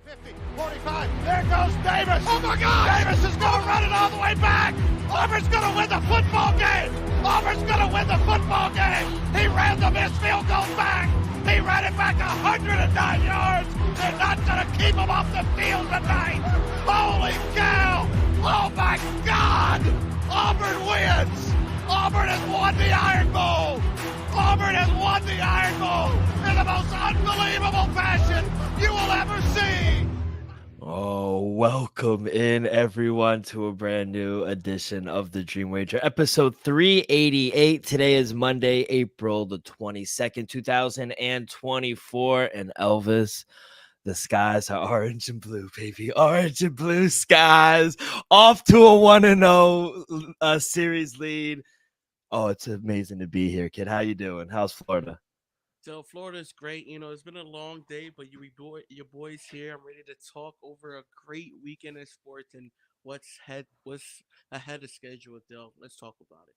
50, 45, there goes Davis. Oh my God! Davis is going to run it all the way back. Auburn's going to win the football game. Auburn's going to win the football game. He ran the missed field goal back. He ran it back 109 yards. They're not going to keep him off the field tonight. Holy cow! Oh my God! Auburn wins. Auburn has won the Iron Bowl. Auburn has won the Iron Bowl in the most unbelievable fashion you will ever see. Oh, welcome in everyone to a brand new edition of the Dream Wager, episode 388. Today is Monday, April the 22nd, 2024. And Elvis, the skies are orange and blue, baby. Orange and blue skies. Off to a 1-0 series lead. Oh, it's amazing to be here, kid. How you doing? How's Florida? So Florida's great. You know, it's been a long day, but your boys here. I'm ready to talk over a great weekend of sports and what's ahead of schedule, Dill. Let's talk about it.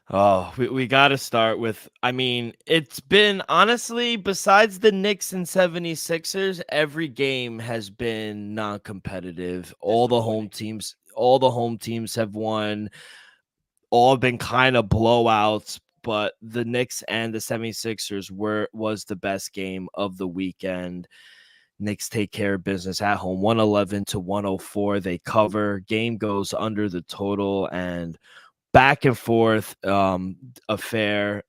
Oh, we got to start with, it's been, honestly, besides the Knicks and 76ers, every game has been non-competitive. All the home teams have won, all been kind of blowouts, but the Knicks and the 76ers was the best game of the weekend. Knicks take care of business at home, 111 to 104. They cover. Game goes under the total and back and forth affair.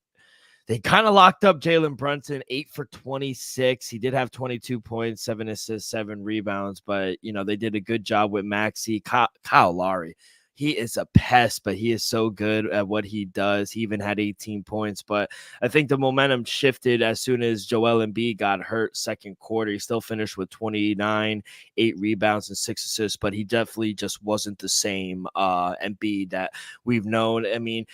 They kind of locked up Jalen Brunson, 8 for 26. He did have 22 points, 7 assists, 7 rebounds, but, they did a good job with Maxey. Kyle Lowry, he is a pest, but he is so good at what he does. He even had 18 points, but I think the momentum shifted as soon as Joel Embiid got hurt second quarter. He still finished with 29, 8 rebounds and 6 assists, but he definitely just wasn't the same Embiid that we've known. I mean,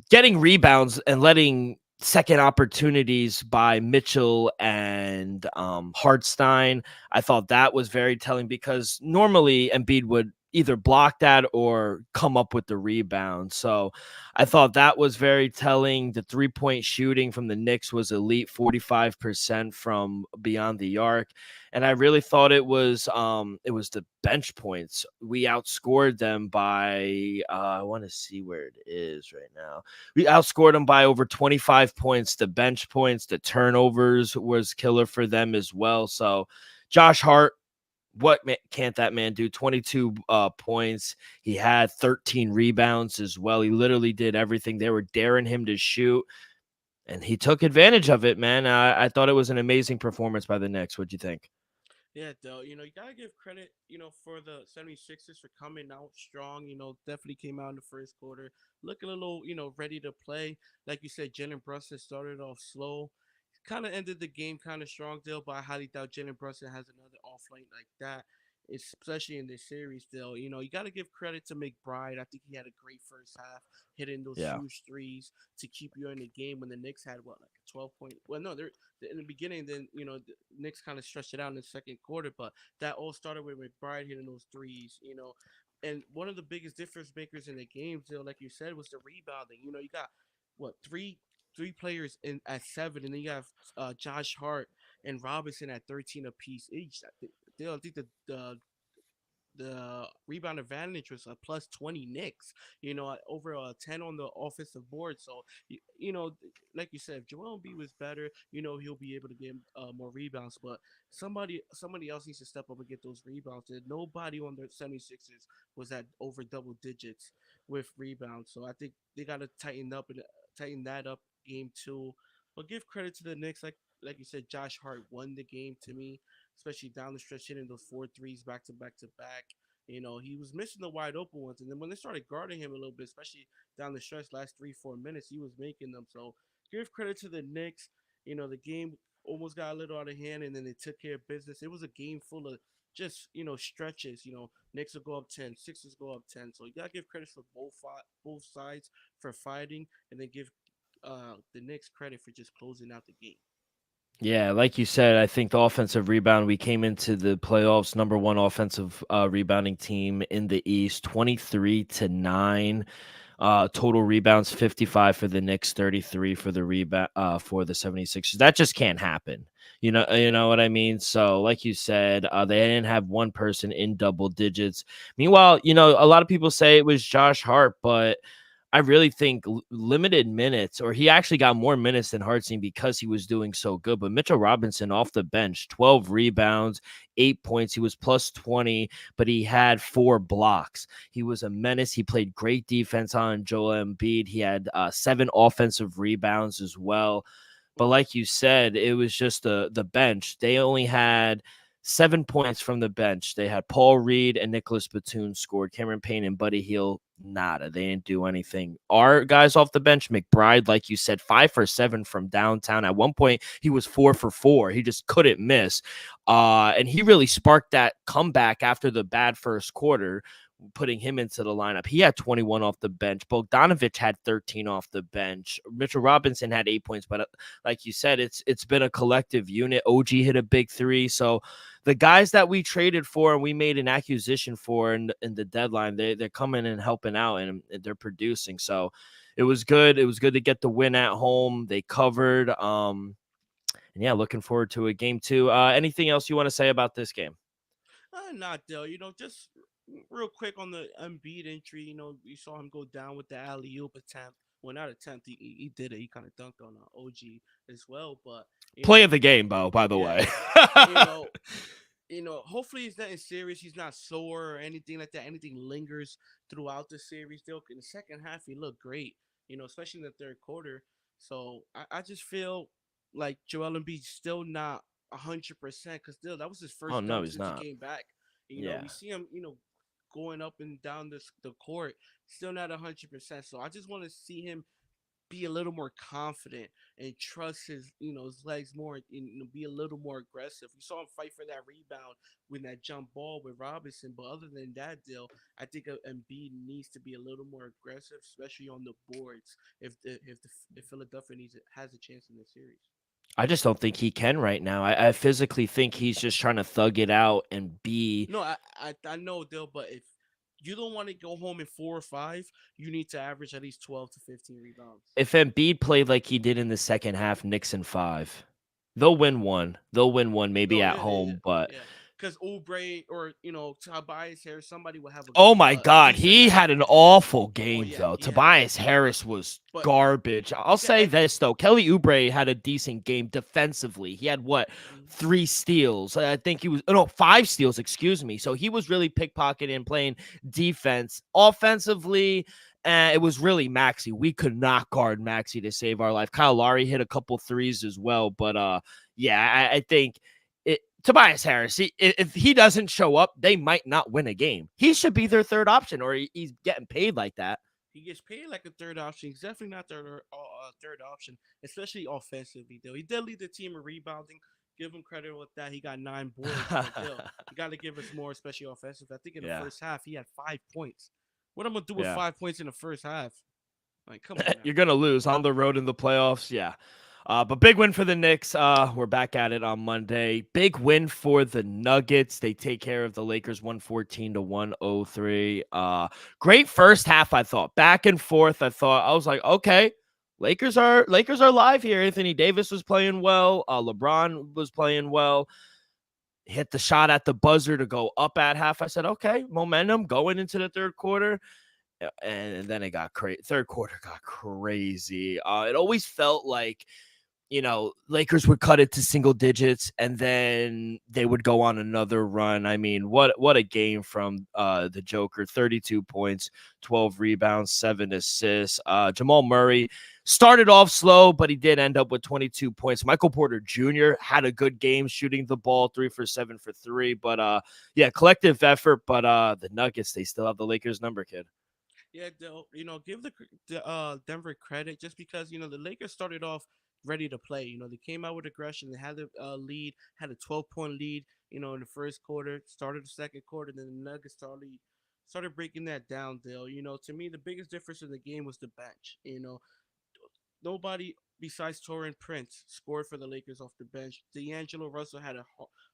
getting rebounds and letting second opportunities by Mitchell and Hartstein, I thought that was very telling because normally Embiid would either block that or come up with the rebound. So I thought that was very telling. The 3-point shooting from the Knicks was elite, 45% from beyond the arc. And I really thought it was the bench points. We outscored them by I want to see where it is right now. We outscored them by over 25 points. The bench points, the turnovers was killer for them as well. So Josh Hart, can't that man do? 22 points. He had 13 rebounds as well. He literally did everything. They were daring him to shoot, and he took advantage of it, man. I thought it was an amazing performance by the Knicks. What'd you think? Yeah, Dill. You got to give credit, for the 76ers for coming out strong. Definitely came out in the first quarter, looking a little, ready to play. Like you said, Jalen Brunson started off slow. Kind of ended the game kind of strong, Dill, but I highly doubt Jalen Brunson has another off night like that, especially in this series, Dill. You got to give credit to McBride. I think he had a great first half, hitting those Yeah. huge threes to keep you in the game when the Knicks had, like a 12 point. Well, no, they're in the beginning, then, the Knicks kind of stretched it out in the second quarter, but that all started with McBride hitting those threes. And one of the biggest difference makers in the game, Dill, like you said, was the rebounding. You got what three players in at 7, and then you have Josh Hart and Robinson at 13 apiece each. I think the rebound advantage was a plus 20 Knicks. Over 10 on the offensive board. So like you said, if Joel Embiid was better, he'll be able to get more rebounds. But somebody else needs to step up and get those rebounds. And nobody on the 76ers was at over double digits with rebounds. So I think they got to tighten that up game 2. But give credit to the Knicks, like you said, Josh Hart won the game to me, especially down the stretch, hitting those 4 threes back to back to back. He was missing the wide open ones, and then when they started guarding him a little bit, especially down the stretch, last 3-4 minutes, he was making them. So give credit to the Knicks. The game almost got a little out of hand, and then they took care of business. It was a game full of just stretches. Knicks will go up 10, Sixers go up 10. So you gotta give credit for both sides for fighting, and then give the Knicks credit for just closing out the game. Yeah, like you said, I think the offensive rebound, we came into the playoffs number 1 offensive rebounding team in the East, 23-9. Total rebounds, 55 for the Knicks, 33 for the 76ers. That just can't happen. You know what I mean? So, like you said, they didn't have one person in double digits. Meanwhile, a lot of people say it was Josh Hart, but I really think limited minutes, or he actually got more minutes than Hartzine because he was doing so good. But Mitchell Robinson off the bench, 12 rebounds, 8 points. He was plus 20, but he had 4 blocks. He was a menace. He played great defense on Joel Embiid. He had 7 offensive rebounds as well. But like you said, it was just the bench. They only had 7 points from the bench. They had Paul Reed and Nicholas Batum scored. Cameron Payne and Buddy Hield, nada. They didn't do anything. Our guys off the bench, McBride, like you said, 5 for 7 from downtown. At one point, he was 4 for 4. He just couldn't miss. And he really sparked that comeback after the bad first quarter, putting him into the lineup. He had 21 off the bench. Bogdanovich had 13 off the bench. Mitchell Robinson had 8 points, but like you said, it's been a collective unit. OG hit a big three. So the guys that we traded for and we made an acquisition for in the deadline, they're coming and helping out and they're producing. So it was good. It was good to get the win at home. They covered. And yeah, looking forward to a game 2. Anything else you want to say about this game? Not Dale. Just real quick on the Embiid entry. You saw him go down with the alley oop attempt. Well, not attempt. He did it. He kind of dunked on OG as well. But Play of the game, Bo, by the yeah, way. you know, hopefully he's nothing serious. He's not sore or anything like that. Anything lingers throughout the series. Still, in the second half, he looked great. Especially in the third quarter. So I just feel like Joel Embiid's still not 100% because still that was his Oh, first no, dunk he's since he not. came back. Yeah. We see him, going up and down the court, still not 100%. So I just want to see him be a little more confident and trust his legs more and be a little more aggressive. You saw him fight for that rebound with that jump ball with Robinson, but other than that deal, I think Embiid needs to be a little more aggressive, especially on the boards if Philadelphia has a chance in the series. I just don't think he can right now. I physically think he's just trying to thug it out and be. No, I know, Dill, but if you don't want to go home in 4 or 5, you need to average at least 12 to 15 rebounds. If Embiid played like he did in the second half, Knicks in 5. They'll win one. They'll win one, maybe No, at yeah, home, but yeah. Because Oubre or Tobias Harris, somebody will have oh my a God, decent he night. had an awful Oh game yeah, though. he had a Tobias bad game. Harris was But garbage. I'll okay, say this though, Kelly Oubre had a decent game defensively. He had what, mhm. 3 steals? I think he was no 5 steals. Excuse me. So he was really pickpocketing and playing defense. Offensively, it was really Maxey. We could not guard Maxey to save our life. Kyle Lowry hit a couple threes as well, but yeah, I think Tobias Harris, if he doesn't show up, they might not win a game. He should be their third option, or he's getting paid like that. He gets paid like a third option. He's definitely not their third option, especially offensively. Though he did lead the team in rebounding. Give him credit with that. He got 9 boards, but still, you got to give us more, especially offensive. I think in the Yeah, first half he had 5 points. What I'm gonna do with yeah. 5 points in the first half? Like, come on now. You're gonna lose on the road in the playoffs. Yeah. But big win for the Knicks. We're back at it on Monday. Big win for the Nuggets. They take care of the Lakers 114 to 103. Great first half, I thought. Back and forth. I was like, okay, Lakers are live here. Anthony Davis was playing well. LeBron was playing well. Hit the shot at the buzzer to go up at half. I said, okay, momentum going into the third quarter. And then it got crazy. Third quarter got crazy. It always felt like, Lakers would cut it to single digits and then they would go on another run. I mean, what a game from the Joker. 32 points, 12 rebounds, 7 assists. Jamal Murray started off slow, but he did end up with 22 points. Michael Porter Jr. had a good game shooting the ball, 3 for 7 for 3. But yeah, collective effort. But the Nuggets, they still have the Lakers number, kid. Yeah, give the Denver credit just because the Lakers started off ready to play. They came out with aggression. They had the lead, had a 12-point lead. In the first quarter, started the second quarter, then the Nuggets started breaking that down. Dale, to me, the biggest difference in the game was the bench. Nobody besides Torrin Prince scored for the Lakers off the bench. D'Angelo Russell had a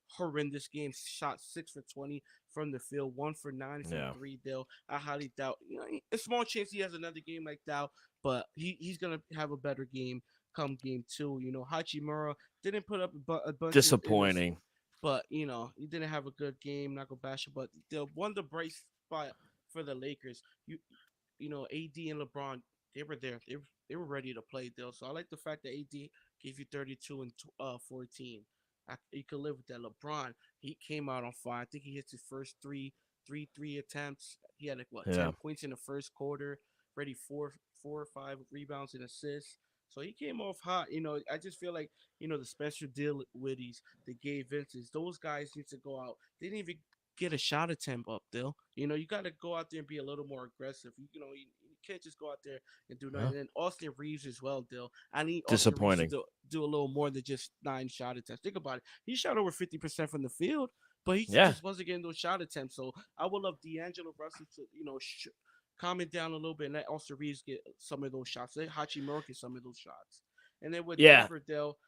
horrendous game, shot 6 for 20 from the field, 1 for 9 from Yeah. three. Dale, I highly doubt. A small chance he has another game like that, but he's gonna have a better game come game two. Hachimura didn't put up a bunch in this, Disappointing. but he didn't have a good game. Not gonna bash it, but the bright spot for the Lakers, AD and LeBron, they were there. They were ready to play, Dill. So I like the fact that AD gave you 32 and 14. You could live with that. LeBron, he came out on fire. I think he hit his first three attempts. He had like what Yeah. 10 points in the first quarter. Ready four or five rebounds and assists. So he came off hot. I just feel like the Spencer Dinwiddie's, the Gabe Vincent's, those guys need to go out. They didn't even get a shot attempt up, Dill. You got to go out there and be a little more aggressive. You can't just go out there and do nothing. Huh? And Austin Reeves as well, Dill. I need Austin Reeves to Disappointing. do a little more than just 9 shot attempts. Think about it. He shot over 50% from the field, but he Yeah. just wasn't getting those shot attempts. So I would love D'Angelo Russell to, calm it down a little bit and let Austin Reeves get some of those shots. Let Hachimura get some of those shots. And then with Yeah. Denver, Dill,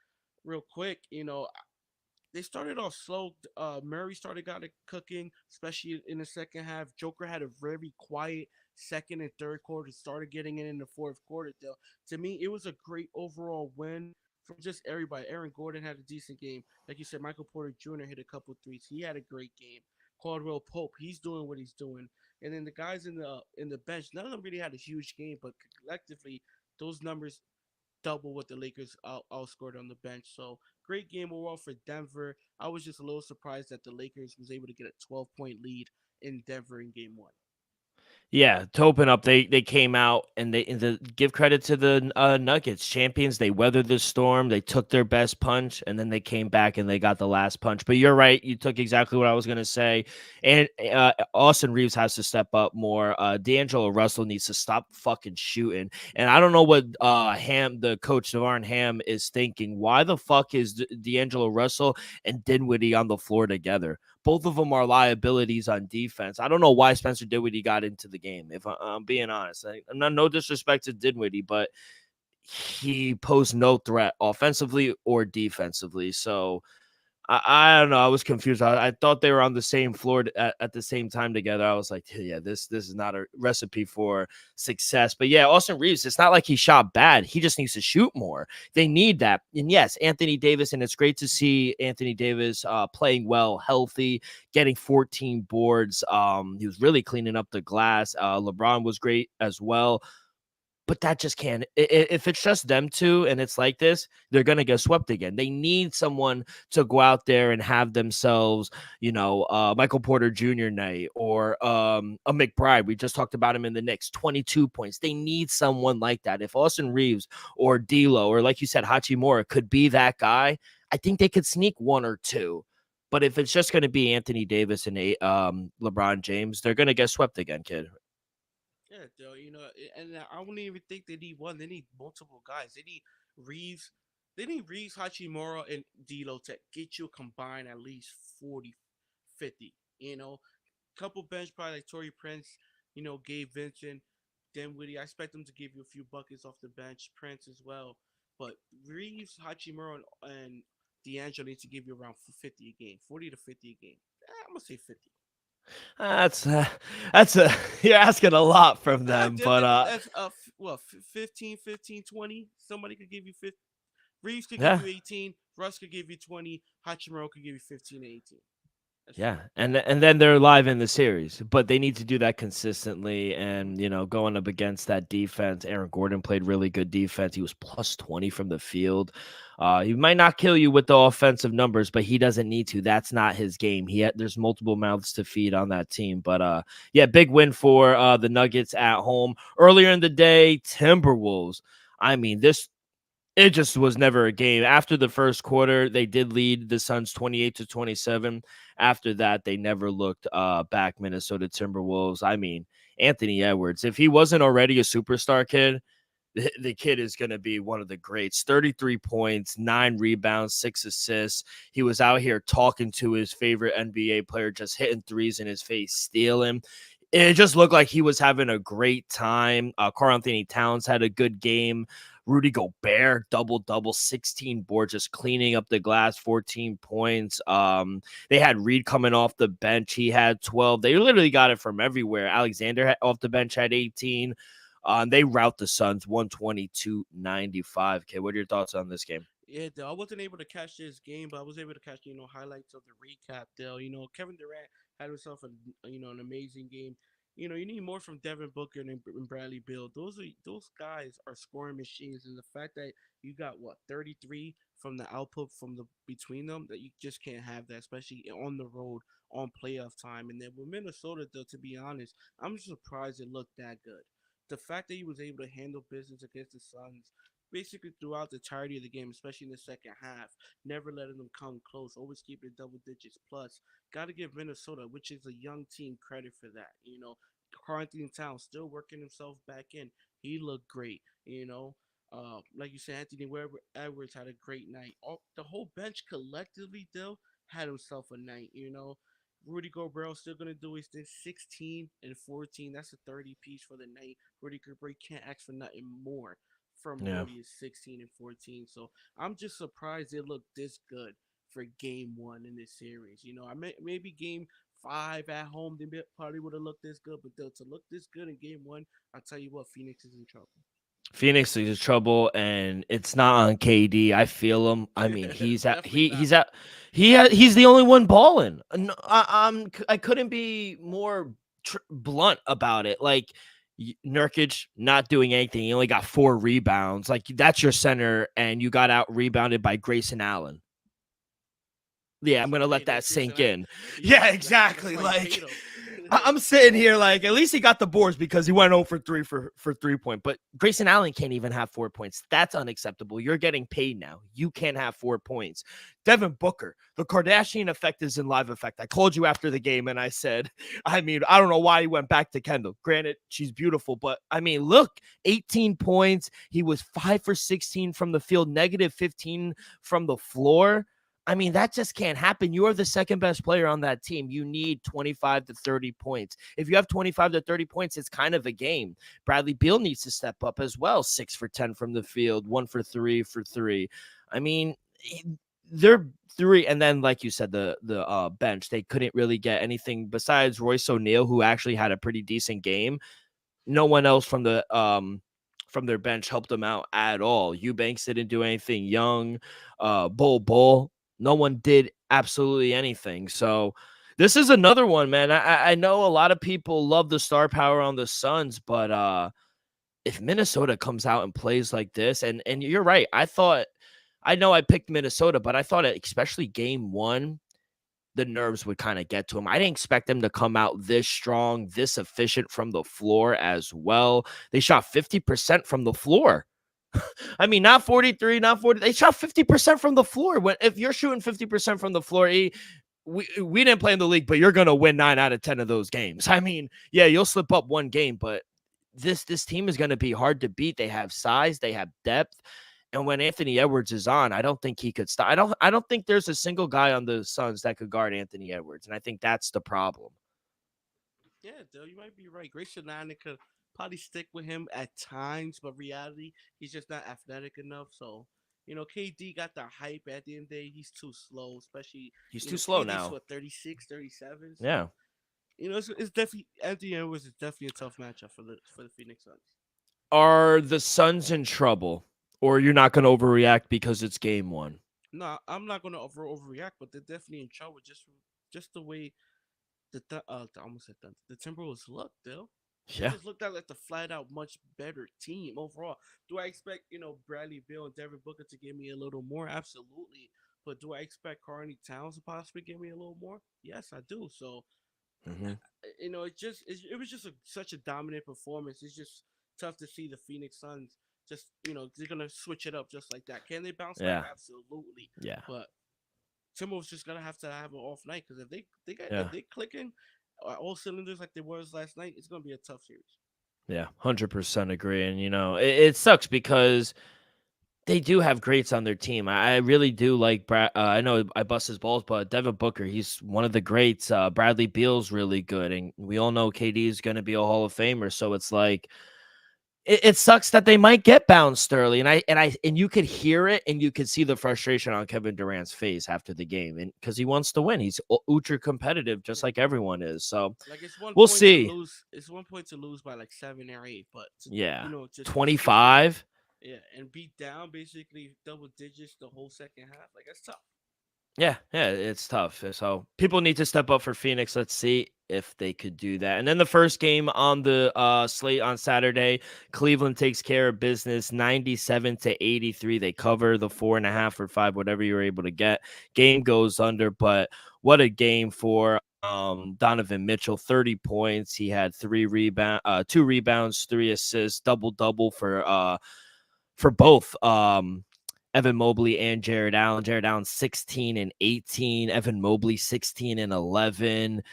real quick, they started off slow. Murray got it cooking, especially in the second half. Joker had a very quiet second and third quarter. Started getting it in the fourth quarter. Though, to me, it was a great overall win from just everybody. Aaron Gordon had a decent game, like you said. Michael Porter Jr. hit a couple threes. He had a great game. Caldwell Pope, he's doing what he's doing. And then the guys in the bench, none of them really had a huge game, but collectively, those numbers double what the Lakers outscored on the bench. So great game overall for Denver. I was just a little surprised that the Lakers was able to get a 12-point lead in Denver in game one. Yeah, to open up, they came out and give credit to the Nuggets champions. They weathered the storm. They took their best punch, and then they came back and they got the last punch. But you're right, you took exactly what I was gonna say. And Austin Reeves has to step up more. D'Angelo Russell needs to stop fucking shooting. And I don't know what the coach Navarre Ham is thinking. Why the fuck is D'Angelo Russell and Dinwiddie on the floor together? Both of them are liabilities on defense. I don't know why Spencer Dinwiddie got into the game, if I'm being honest. I'm not, no disrespect to Dinwiddie, but he posed no threat offensively or defensively. So I don't know. I was confused. I thought they were on the same floor at the same time together. I was like, yeah, this is not a recipe for success. But yeah, Austin Reeves, it's not like he shot bad. He just needs to shoot more. They need that. And yes, Anthony Davis, and it's great to see Anthony Davis playing well, healthy, getting 14 boards. He was really cleaning up the glass. LeBron was great as well. But that just can't. If it's just them two and it's like this, they're going to get swept again. They need someone to go out there and have themselves, Michael Porter Jr. night or a McBride. We just talked about him in the Knicks, 22 points. They need someone like that. If Austin Reeves or D'Lo or, like you said, Hachimura could be that guy, I think they could sneak one or two. But if it's just going to be Anthony Davis and LeBron James, they're going to get swept again, kid. Yeah, though, and I don't even think they need one. They need multiple guys. They need Reeves. They need Reeves, Hachimura, and D'Lo to get you combined at least 40, 50. Couple bench probably like Torrey Prince, Gabe Vincent, Dinwiddie. I expect them to give you a few buckets off the bench. Prince as well. But Reeves, Hachimura, and D'Angelo need to give you around 50 a game, 40 to 50 a game. I'm gonna say 50. That's you're asking a lot from them, but That's 15, 15, 20. Somebody could give you 50. Reeves could give yeah. you 18. Russ could give you 20. Hachimura could give you 15 to 18. Yeah, and then they're live in the series, but they need to do that consistently. And going up against that defense, Aaron Gordon played really good defense. He was plus 20 from the field. He might not kill you with the offensive numbers, but he doesn't need to. That's not his game. There's multiple mouths to feed on that team. But yeah, big win for the Nuggets at home earlier in the day. Timberwolves. I mean, it just was never a game. After the first quarter, they did lead the Suns 28-27. After that, they never looked back. Minnesota Timberwolves. I mean, Anthony Edwards, if he wasn't already a superstar kid, the kid is going to be one of the greats. 33 points, 9 rebounds, 6 assists. He was out here talking to his favorite NBA player, just hitting threes in his face, stealing. It just looked like he was having a great time. Karl Anthony Towns had a good game. Rudy Gobert, double-double, 16 boards, just cleaning up the glass, 14 points. They had Reed coming off the bench. He had 12. They literally got it from everywhere. Alexander off the bench had 18. They rout the Suns 122-95. Okay, what are your thoughts on this game? Yeah, Dale, I wasn't able to catch this game, but I was able to catch highlights of the recap. Dale, Kevin Durant had himself an amazing game. You need more from Devin Booker and Bradley Beal. Those guys are scoring machines, and the fact that you got 33 from the output from the between them, that you just can't have that, especially on the road on playoff time. And then with Minnesota, though, to be honest, I'm just surprised it looked that good. The fact that he was able to handle business against the Suns basically throughout the entirety of the game, especially in the second half, never letting them come close, always keeping double digits plus. Got to give Minnesota, which is a young team, credit for that. Karl Anthony Towns still working himself back in. He looked great. Like you said, Edwards had a great night. The whole bench collectively, Dill, had himself a night. Rudy Gobert still gonna do his thing. 16 and 14. That's a 30 piece for the night. Rudy Gobert can't ask for nothing more from Yeah. Rudy is 16 and 14. So I'm just surprised it looked this good for game one in this series. Maybe game five at home, they probably would have looked this good, but to look this good in game one, I'll tell you what, Phoenix is in trouble. Phoenix is in trouble, and it's not on KD. I feel him. I mean, he's at Definitely not. he's at he's the only one balling. I couldn't be more blunt about it. Like Nurkic not doing anything. He only got 4 rebounds. Like that's your center, and you got out rebounded by Grayson Allen. Yeah, I'm gonna let that sink in. Yeah, exactly. Like I'm sitting here like at least he got the boards because he went 0 for 3 for 3-point. But Grayson Allen can't even have 4 points. That's unacceptable. You're getting paid now. You can't have 4 points. Devin Booker, the Kardashian effect is in live effect. I called you after the game and I said, I don't know why he went back to Kendall. Granted, she's beautiful, but look, 18 points. He was 5 for 16 from the field, negative 15 from the floor. That just can't happen. You are the second best player on that team. You need 25 to 30 points. If you have 25 to 30 points, it's kind of a game. Bradley Beal needs to step up as well. 6 for 10 from the field, 1 for 3 for 3. They're 3. And then, like you said, the bench, they couldn't really get anything besides Royce O'Neal, who actually had a pretty decent game. No one else from their bench helped them out at all. Eubanks didn't do anything. Young, Bull. No one did absolutely anything. So this is another one, man. I know a lot of people love the star power on the Suns, but if Minnesota comes out and plays like this, and you're right, I know I picked Minnesota, but I thought especially game one, the nerves would kind of get to him. I didn't expect them to come out this strong, this efficient from the floor as well. They shot 50% from the floor. Not 43, not 40. They shot 50% from the floor. If you're shooting 50% from the floor, we didn't play in the league, but you're going to win 9 out of 10 of those games. Yeah, you'll slip up one game, but this team is going to be hard to beat. They have size, they have depth. And when Anthony Edwards is on, I don't think he could stop. I don't think there's a single guy on the Suns that could guard Anthony Edwards. And I think that's the problem. Yeah, Dale, you might be right. Grayson Allen could probably stick with him at times, but reality, he's just not athletic enough. So, KD got the hype. At the end of the day, he's too slow, especially he's too slow KD's, now. 36, 37. So, yeah. It's definitely Anthony Edwards is definitely a tough matchup for the Phoenix Suns. Are the Suns in trouble, or you're not going to overreact because it's game one? No, I'm not going to overreact, but they're definitely in trouble just the way I almost said that the Timberwolves look, Bill. They just looked like the flat out much better team overall. Do I expect Bradley Beal and Devin Booker to give me a little more? Absolutely. But do I expect Karl Towns to possibly give me a little more? Yes, I do. So, it was just such a dominant performance. It's just tough to see the Phoenix Suns just they're gonna switch it up just like that. Can they bounce back? Absolutely. Yeah. But Timberwolves just gonna have to have an off night because if they clicking all cylinders like they was last night, it's gonna be a tough series. Yeah, 100% agree. And it sucks because they do have greats on their team. I really do like Brad. I know I bust his balls, but Devin Booker, he's one of the greats. Bradley Beal's really good, and we all know KD is going to be a Hall of Famer. So it's like it sucks that they might get bounced early, and you could hear it, and you could see the frustration on Kevin Durant's face after the game, and because he wants to win, he's ultra competitive, just Yeah. like everyone is. So Like it's one we'll point to see. lose. It's 1 point to lose by like 7 or 8, but Yeah, just to squeak it, 25. yeah, and beat down basically double digits the whole second half. Like that's tough. Yeah, it's tough. So people need to step up for Phoenix. Let's see if they could do that. And then the first game on the slate on Saturday, Cleveland takes care of business, 97-83. They cover the 4.5 or 5, whatever you were able to get. Game goes under, but what a game for Donovan Mitchell. 30 points. He had 2 rebounds, 3 assists, double for both Evan Mobley and Jared Allen. Jared Allen 16 and 18, Evan Mobley 16 and 11.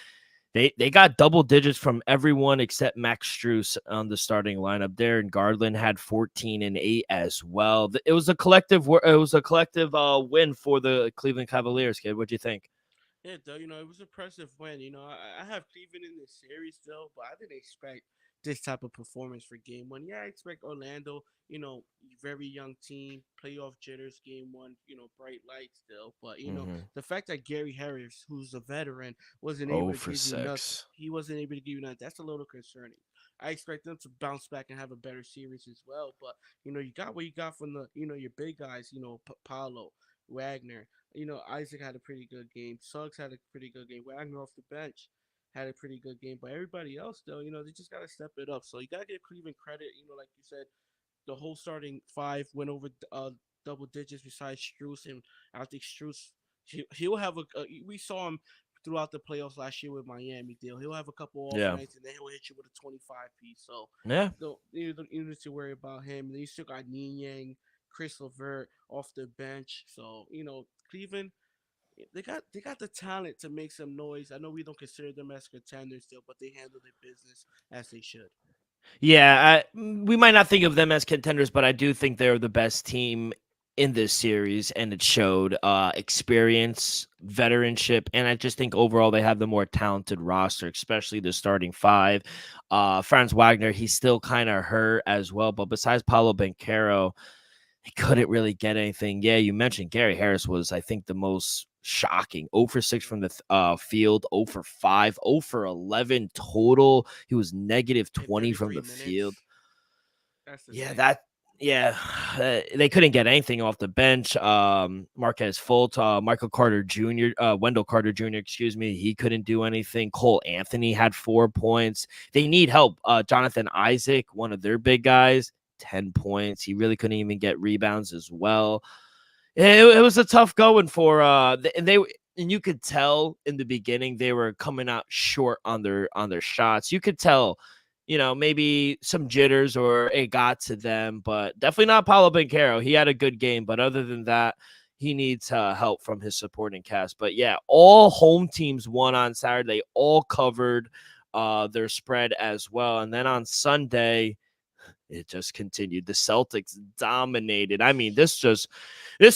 They got double digits from everyone except Max Strus on the starting lineup there, and Garland had 14 and 8 as well. It was a collective win for the Cleveland Cavaliers, kid. What'd you think? Yeah, though, it was an impressive win. I have Cleveland in this series still, but I didn't expect this type of performance for game one. Yeah, I expect Orlando, very young team, playoff jitters, game one, bright lights still. But, the fact that Gary Harris, who's a veteran, wasn't able Oh to for give you enough, 6. he wasn't able to give you enough. That's a little concerning. I expect them to bounce back and have a better series as well. But, you got what you got from your big guys, Paolo, Wagner. Isaac had a pretty good game. Suggs had a pretty good game. Wagner off the bench had a pretty good game. But everybody else, though, they just got to step it up. So you got to give Cleveland credit. Like you said, the whole starting five went over double digits besides Strus. And I think Strus, he'll have we saw him throughout the playoffs last year with Miami deal. He'll have a couple off Yeah. nights and then he'll hit you with a 25 piece. So Yeah. you need to worry about him. And then you still got Yang, Chris Levert off the bench. So, Cleveland, they got the talent to make some noise. I know we don't consider them as contenders still, but they handle their business as they should. Yeah, we might not think of them as contenders, but I do think they're the best team in this series, and it showed experience, veteranship, and I just think overall they have the more talented roster, especially the starting five. Franz Wagner, he's still kind of hurt as well, but besides Paulo Banchero, he couldn't really get anything. Yeah, you mentioned Gary Harris was, I think, the most shocking. 0 for 6 from the field, 0 for 5, 0 for 11 total. He was negative In 20 from 33 the field. minutes, that's Yeah, insane. they couldn't get anything off the bench. Marquez Fultz, Michael Carter Jr., Wendell Carter Jr., excuse me, he couldn't do anything. Cole Anthony had 4 points. They need help. Jonathan Isaac, one of their big guys, 10 points. He really couldn't even get rebounds as well. It was a tough going for and you could tell in the beginning they were coming out short on their shots. You could tell, maybe some jitters or it got to them, but definitely not Paulo Banchero. He had a good game, but other than that, he needs help from his supporting cast. But yeah, all home teams won on Saturday. They all covered their spread as well. And then on Sunday, it just continued. The Celtics dominated. I mean, this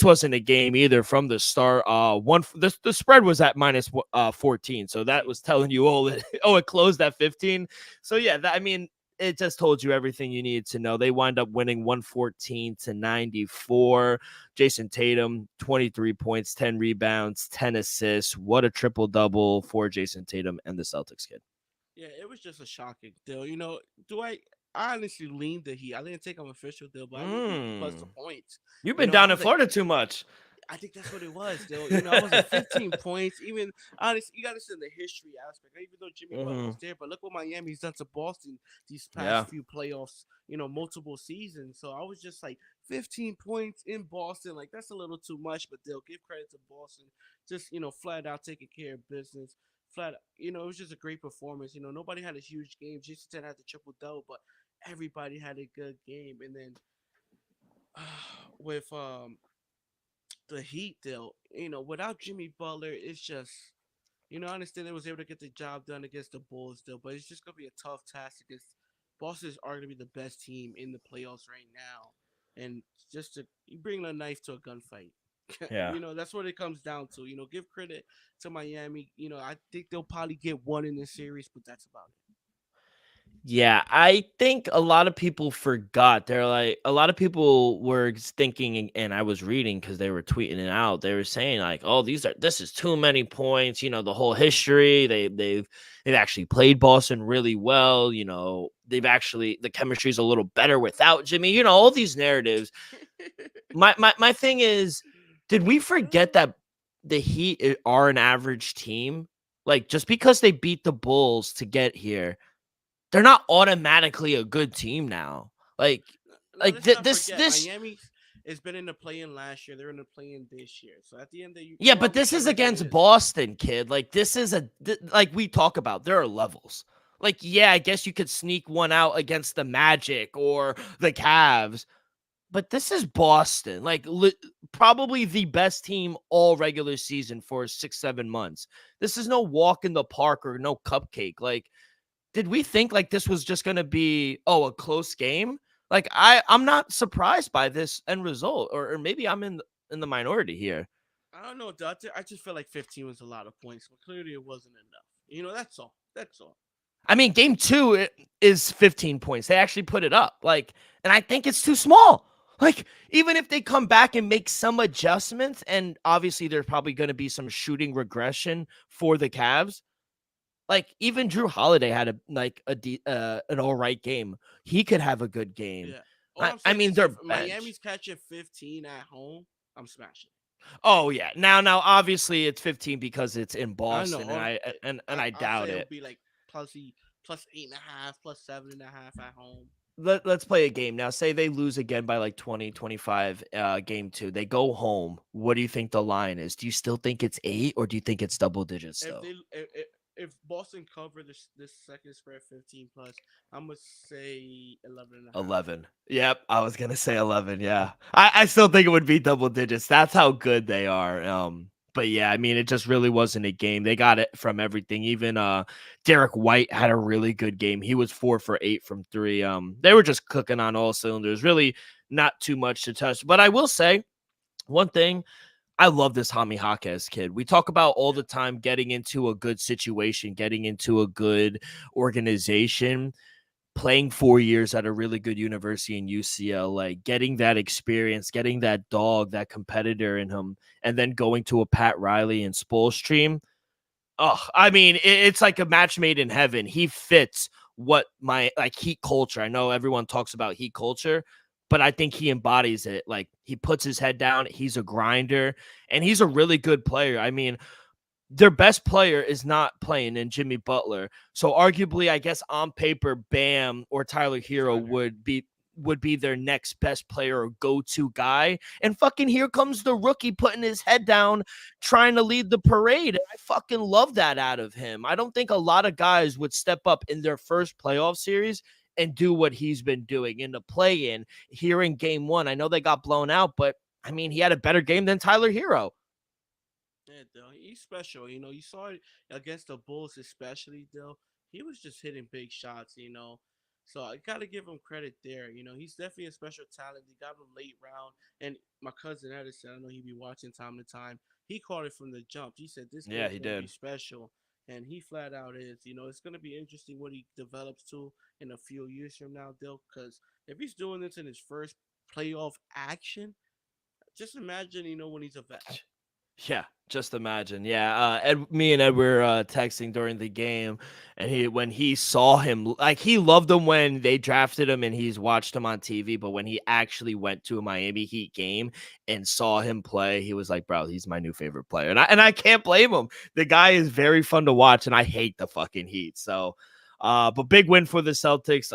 wasn't a game either from the start. The spread was at minus 14, so that was telling you all that. Oh, it closed at 15. So yeah, I mean, it just told you everything you needed to know. They wind up winning 114-94. Jason Tatum, 23 points, 10 rebounds, 10 assists. What a triple double for Jason Tatum and the Celtics, kid. Yeah, it was just a shocking deal. Do I honestly leaned the Heat. I didn't take them official deal, but I leaned the Heat plus the points. You've been I down in was like, Florida too much. I think that's what it was, though. I was like 15 points. Even honestly, you got to see the history aspect. Even though Jimmy Butler was there, but look what Miami's done to Boston these past Yeah. few playoffs. Multiple seasons. So I was just like 15 points in Boston. Like that's a little too much, but they'll give credit to Boston. Just flat out taking care of business. Flat, it was just a great performance. Nobody had a huge game. Jason Tatum had the triple double, but everybody had a good game. And then with the Heat, though, without Jimmy Butler, it's just, I understand they was able to get the job done against the Bulls, still, but it's just gonna be a tough task against Boston's arguably the best team in the playoffs right now, and just to you bring a knife to a gunfight. Yeah. That's what it comes down to. Give credit to Miami. I think they'll probably get one in this series, but that's about it. Yeah, I think a lot of people forgot. They're like, a lot of people were thinking, and I was reading because they were tweeting it out. They were saying like, "Oh, this is too many points." You know, the whole history. They've actually played Boston really well. You know, the chemistry is a little better without Jimmy. You know, all these narratives. My thing is, did we forget that the Heat are an average team? Like, just because they beat the Bulls to get here, they're not automatically a good team now. Like, Now let's not forget, this. Miami has been in the play-in last year. They're in the play-in this year. So at the end, Yeah, you but always this say is it like it against is. Boston, kid. Like, this is like we talk about. There are levels. Like, yeah, I guess you could sneak one out against the Magic or the Cavs, but this is Boston. Like, probably the best team all regular season for 6-7 months. This is no walk in the park or no cupcake. Like, did we think like this was just going to be a close game? Like, I'm not surprised by this end result, or maybe I'm in the minority here. I don't know, I just feel like 15 was a lot of points, but clearly it wasn't enough. That's all. That's all. I mean, game 2 is 15 points. They actually put it up. Like, and I think it's too small. Like, even if they come back and make some adjustments, and obviously there's probably going to be some shooting regression for the Cavs. Like, even Drew Holiday had an all right game. He could have a good game. Yeah. All I, I'm I saying mean, is their if bench. Miami's catching 15 at home, I'm smashing. Oh yeah. Now obviously it's 15 because it's in I know. Boston, and I I'll say doubt it it. would be like plus 8.5, plus 7.5 at home. Let's play a game now. Say they lose again by like 20, 25, game 2. They go home. What do you think the line is? Do you still think it's 8, or do you think it's double digits If though? they if Boston cover this second spread 15 plus, I'm gonna say 11.5. 11. Yep, I was gonna say 11. Yeah, I still think it would be double digits. That's how good they are. But yeah, I mean, it just really wasn't a game. They got it from everything. Even Derek White had a really good game. He was 4 for 8 from three. They were just cooking on all cylinders. Really, not too much to touch. But I will say one thing. I love this Jaime Jaquez kid. We talk about all Yeah. the time getting into a good situation, getting into a good organization, playing 4 years at a really good university in UCLA, getting that experience, getting that dog, that competitor in him, and then going to a Pat Riley and Spoelsstream. Oh, I mean, it's like a match made in heaven. He fits what my like Heat culture. I know everyone talks about Heat culture, but I think he embodies it. Like, he puts his head down, he's a grinder, and he's a really good player. I mean, their best player is not playing in Jimmy Butler. So arguably, I guess on paper, Bam or Tyler Hero Tyler. would be their next best player or go-to guy. And fucking here comes the rookie putting his head down, trying to lead the parade. And I fucking love that out of him. I don't think a lot of guys would step up in their first playoff series and do what he's been doing in the play-in here in game 1. I know they got blown out, but I mean, he had a better game than Tyler Hero. Yeah, Dill, he's special. You saw it against the Bulls, especially. Dill, he was just hitting big shots. So I gotta give him credit there. He's definitely a special talent. They got him late round, and my cousin Edison, I know he be watching time to time. He caught it from the jump. He said this Yeah, kid's he gonna be did. special, and he flat out is. It's gonna be interesting what he develops to in a few years from now, Dill. Because if he's doing this in his first playoff action, just imagine, when he's a vet. Yeah, just imagine. Yeah, me and Ed were texting during the game, and when he saw him, like, he loved him when they drafted him and he's watched him on TV. But when he actually went to a Miami Heat game and saw him play, he was like, "Bro, he's my new favorite player," and I can't blame him. The guy is very fun to watch, and I hate the fucking Heat. So, but big win for the Celtics,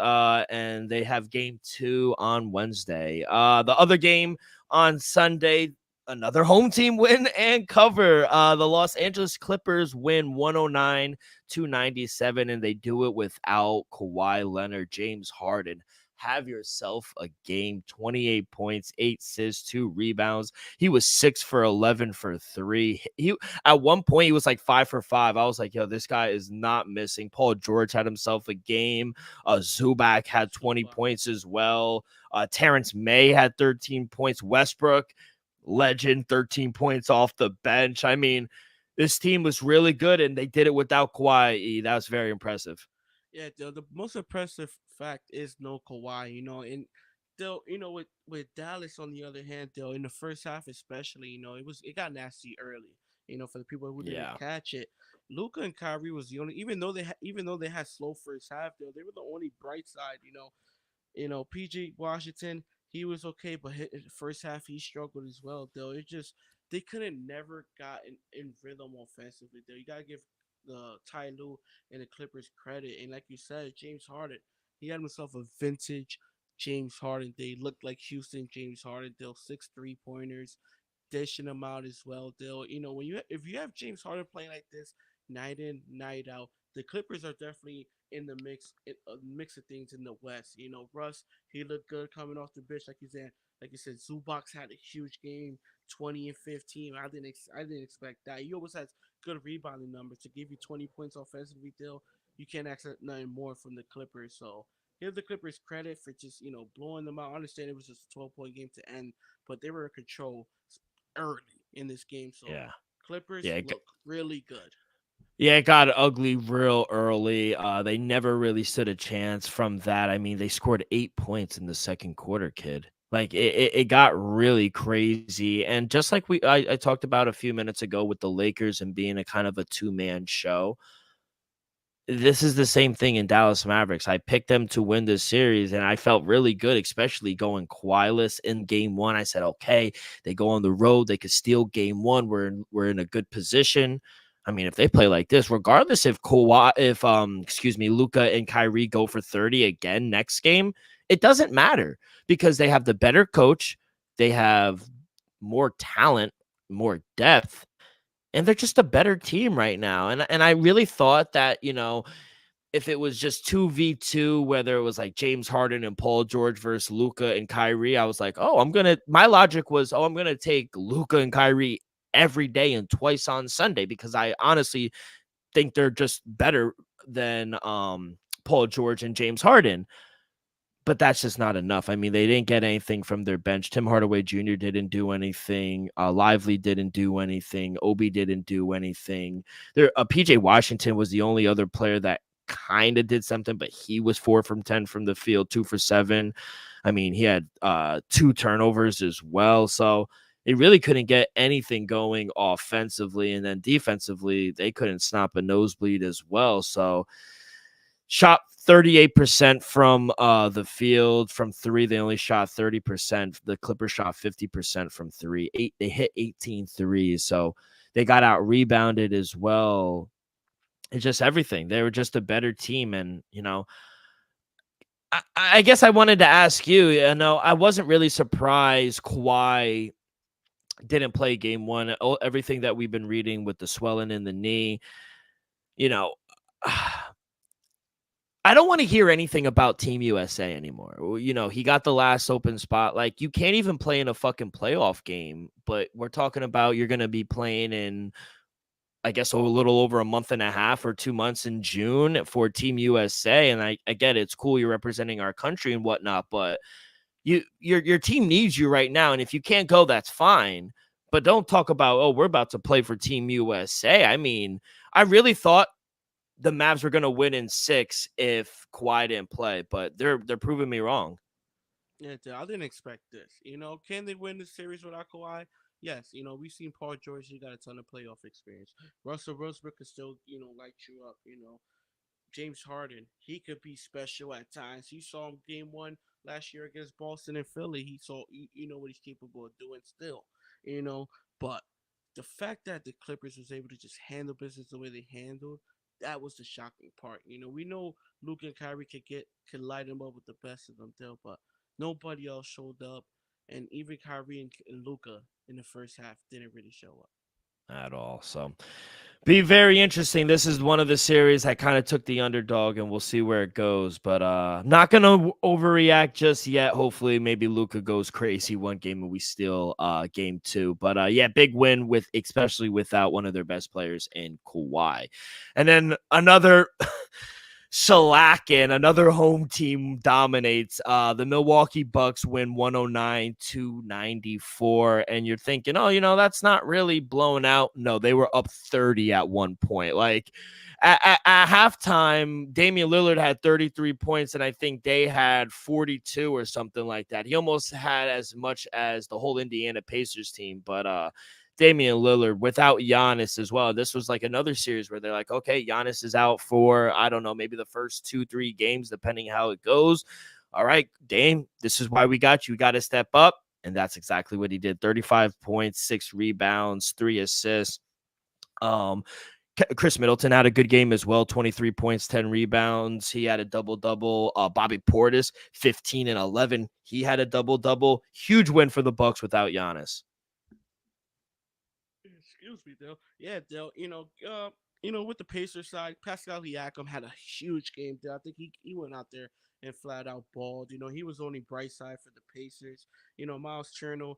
and they have game 2 on Wednesday. The other game on Sunday, another home team win and cover. The Los Angeles Clippers win 109-97, and they do it without Kawhi Leonard. James Harden, have yourself a game. 28 points, 8 assists, 2 rebounds. He was 6 for 11 for 3. He At one point he was like 5 for 5. I was like, yo, this guy is not missing. Paul George had himself a game. Zubac had 20 Super. points as well. Terrence May had 13 points. Westbrook, legend, 13 points off the bench. I mean, this team was really good, and they did it without Kawhi. That was very impressive. Yeah, the most impressive fact is no Kawhi, and though with Dallas on the other hand, though in the first half especially, it got nasty early. For the people who didn't Yeah. catch it, Luca and Kyrie was the only, even though they had slow first half, though they were the only bright side. PG Washington, he was okay, but first half he struggled as well. Though it just they couldn't never got in rhythm offensively. Though you gotta give the Ty Lue and the Clippers credit, and like you said, James Harden, he had himself a vintage James Harden. They looked like Houston James Harden. They'll 6 3 pointers, dishing them out as well. They'll when if you have James Harden playing like this night in night out, the Clippers are definitely in the mix of things in the West. Russ, he looked good coming off the bench, like you said, Zubac had a huge game, 20 and 15. I didn't expect that. He always has good rebounding numbers to give you 20 points offensively. Deal, you can't expect nothing more from the Clippers. So give the Clippers credit for just blowing them out. I understand it was just a 12-point game to end, but they were in control early in this game. So Yeah. Clippers Yeah. look really good. Yeah, it got ugly real early. They never really stood a chance from that. I mean, they scored 8 points in the second quarter, kid. Like it got really crazy. And just like I talked about a few minutes ago with the Lakers and being a kind of a two-man show, this is the same thing in Dallas Mavericks. I picked them to win this series, and I felt really good, especially going Kawhi-less in game one. I said, okay, they go on the road, they could steal game one. We're in a good position. I mean, if they play like this, regardless if Luka and Kyrie go for 30 again next game, it doesn't matter because they have the better coach, they have more talent, more depth, and they're just a better team right now. And I really thought that, if it was just 2v2, whether it was like James Harden and Paul George versus Luka and Kyrie, I was like, oh, my logic was, I'm going to take Luka and Kyrie every day and twice on Sunday because I honestly think they're just better than Paul George and James Harden. But that's just not enough. I mean, they didn't get anything from their bench. Tim Hardaway Jr. didn't do anything. Lively didn't do anything. Obi didn't do anything. PJ Washington was the only other player that kind of did something, but he was 4 from 10 from the field, 2 for 7. I mean, he had 2 turnovers as well. So they really couldn't get anything going offensively. And then defensively, they couldn't stop a nosebleed as well. So shot 38% from the field. From three, they only shot 30%. The Clippers shot 50% from three. They hit 18 threes. So they got out rebounded as well. It's just everything. They were just a better team. And, I guess I wanted to ask you, I wasn't really surprised Kawhi didn't play game one. Everything that we've been reading with the swelling in the knee, you know, I don't want to hear anything about Team USA anymore. He got the last open spot. Like, you can't even play in a fucking playoff game, but we're talking about you're going to be playing in, I guess, a little over a month and a half or 2 months in June for Team USA. And I get it. It's cool you're representing our country and whatnot, but your team needs you right now. And if you can't go, that's fine. But don't talk about, oh, we're about to play for Team USA. I mean, I really thought the Mavs were going to win in 6 if Kawhi didn't play, but they're proving me wrong. Yeah, I didn't expect this. Can they win the series without Kawhi? Yes. We've seen Paul George. He got a ton of playoff experience. Russell Westbrook could still, light you up. James Harden, he could be special at times. You saw him game one last year against Boston and Philly. He saw, what he's capable of doing still. You know, but the fact that the Clippers was able to just handle business the way they handled, that was the shocking part. We know Luke and Kyrie could light them up with the best of them, still, but nobody else showed up, and even Kyrie and Luca in the first half didn't really show up At all. So be very interesting. This is one of the series that kind of took the underdog, and we'll see where it goes. But not gonna overreact just yet. Hopefully, maybe Luka goes crazy one game and we steal game 2. But yeah, big win with especially without one of their best players in Kawhi. And then another shellacking. Another home team dominates. The Milwaukee Bucks win 109-94, and you're thinking, oh, that's not really blown out. No, they were up 30 at one point. Like at halftime, Damian Lillard had 33 points, and I think they had 42 or something like that. He almost had as much as the whole Indiana Pacers team, but Damian Lillard without Giannis as well. This was like another series where they're like, okay, Giannis is out for, I don't know, maybe the first 2-3 games, depending how it goes. All right, Dame, this is why we got you. You got to step up. And that's exactly what he did. 35 points, 6 rebounds, 3 assists. Chris Middleton had a good game as well. 23 points, 10 rebounds. He had a double-double. Bobby Portis, 15 and 11. He had a double-double. Huge win for the Bucks without Giannis. Excuse me, Dale. Yeah, Dale. With the Pacers side, Pascal Siakam had a huge game. Dale. I think he went out there and flat out balled. He was only bright side for the Pacers. Miles Turner,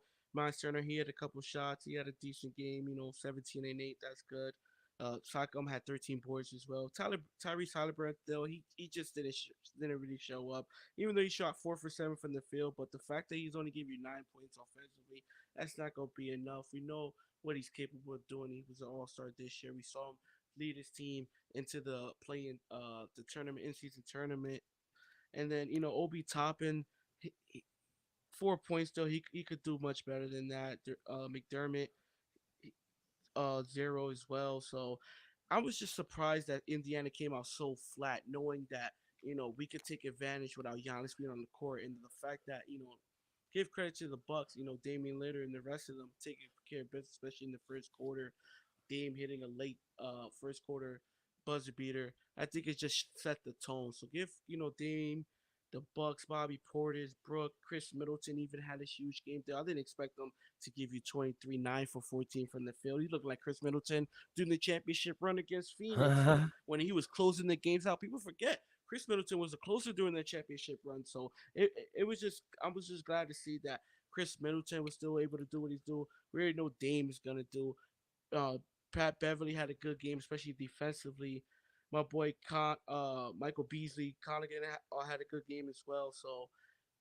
he had a couple shots. He had a decent game. 17 and 8. That's good. Siakam had 13 boards as well. Tyrese Halliburton, though, he just didn't really show up. Even though he shot 4 for 7 from the field, but the fact that he's only gave you 9 points offensively, that's not gonna be enough. We know what he's capable of doing. He was an all-star this year. We saw him lead his team into the the tournament, in-season tournament. And then, Obi Toppin, 4 points though. He could do much better than that. McDermott, 0 as well. So I was just surprised that Indiana came out so flat, knowing that we could take advantage without Giannis being on the court, and the fact that give credit to the Bucks, Damian Lillard and the rest of them taking care of business, especially in the first quarter. Dame hitting a late first quarter buzzer beater. I think it just set the tone. So give Dame, the Bucks, Bobby Portis, Brooke, Chris Middleton even had a huge game there. I didn't expect them to give you 23, 9 for 14 from the field. He looked like Chris Middleton during the championship run against Phoenix when he was closing the games out. People forget Chris Middleton was a closer during the championship run. So it was just, I was just glad to see that Chris Middleton was still able to do what he's doing. We already know Dame is gonna do. Uh, Pat Beverly had a good game, especially defensively. My boy Michael Beasley, Connigan had a good game as well. So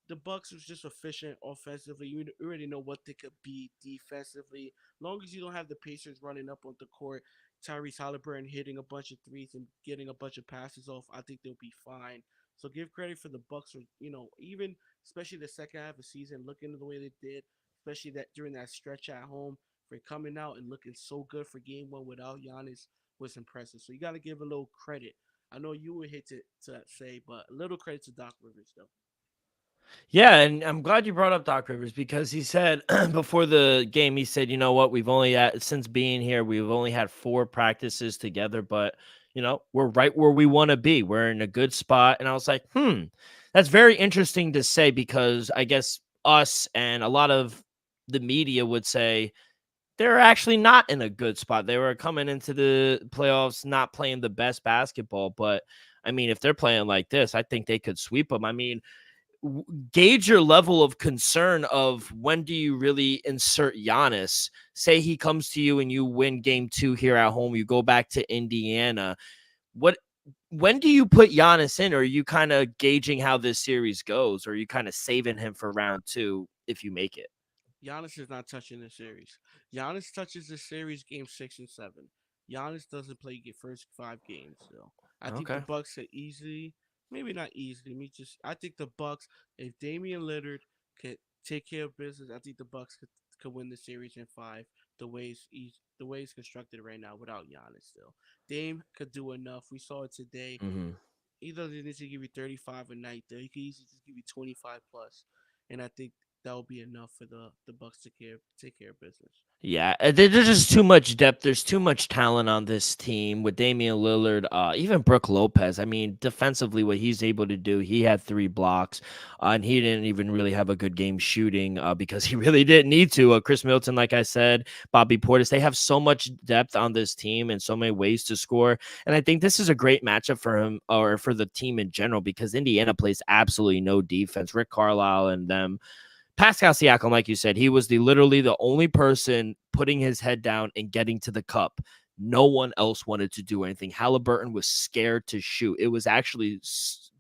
the Bucks was just efficient offensively. You already know what they could be defensively. Long as you don't have the Pacers running up on the court, Tyrese Halliburton hitting a bunch of threes and getting a bunch of passes off, I think they'll be fine. So give credit for the Bucks for even especially the second half of the season, looking the way they did, especially that during that stretch at home, for coming out and looking so good for game one without Giannis was impressive. So you got to give a little credit. I know you would hate to say, but a little credit to Doc Rivers though. Yeah, and I'm glad you brought up Doc Rivers because he said before the game, he said, you know what, we've only had, since being here, we've only had 4 practices together, but we're right where we want to be. We're in a good spot. And I was like, that's very interesting to say because I guess us and a lot of the media would say they're actually not in a good spot. They were coming into the playoffs not playing the best basketball, but I mean, if they're playing like this, I think they could sweep them. I mean, gauge your level of concern of when do you really insert Giannis. Say he comes to you and you win game 2 here at home, you go back to Indiana. When do you put Giannis in? Or are you kind of gauging how this series goes? Or are you kind of saving him for round 2 if you make it? Giannis is not touching the series. Giannis touches the series game 6 and 7. Giannis doesn't play the first 5 games. So I think the Okay. Bucks could easily, maybe not easily. I think the Bucks, if Damian Lillard could take care of business, I think the Bucks could win the series in 5. The way it's constructed right now without Giannis still. Dame could do enough. We saw it today. Mm-hmm. He doesn't need to give you 35 a night though. He could easily just give you 25 plus. And I think that will be enough for the Bucks to take care of business. Yeah, there's just too much depth. There's too much talent on this team with Damian Lillard, even Brooke Lopez. I mean, defensively, what he's able to do, he had 3 blocks, and he didn't even really have a good game shooting because he really didn't need to. Chris Middleton, like I said, Bobby Portis, they have so much depth on this team and so many ways to score. And I think this is a great matchup for him or for the team in general because Indiana plays absolutely no defense. Rick Carlisle and them. Pascal Siakam, like you said, he was literally the only person putting his head down and getting to the cup. No one else wanted to do anything. Halliburton was scared to shoot. It was actually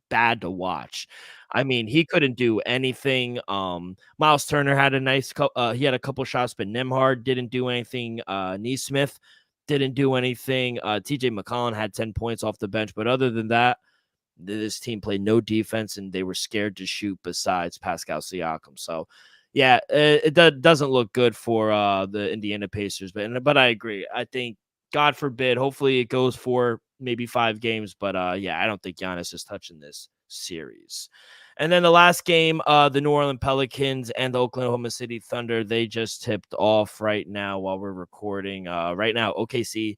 bad to watch. I mean, he couldn't do anything. Miles Turner had he had a couple shots, but Nembhard didn't do anything. Neesmith didn't do anything. TJ McCollum had 10 points off the bench, but other than that, this team played no defense and they were scared to shoot besides Pascal Siakam. So, yeah, it doesn't look good for the Indiana Pacers. But I agree. I think, God forbid, hopefully it goes for maybe 5 games. But yeah, I don't think Giannis is touching this series. And then the last game, the New Orleans Pelicans and the Oklahoma City Thunder, they just tipped off right now while we're recording. Right now, OKC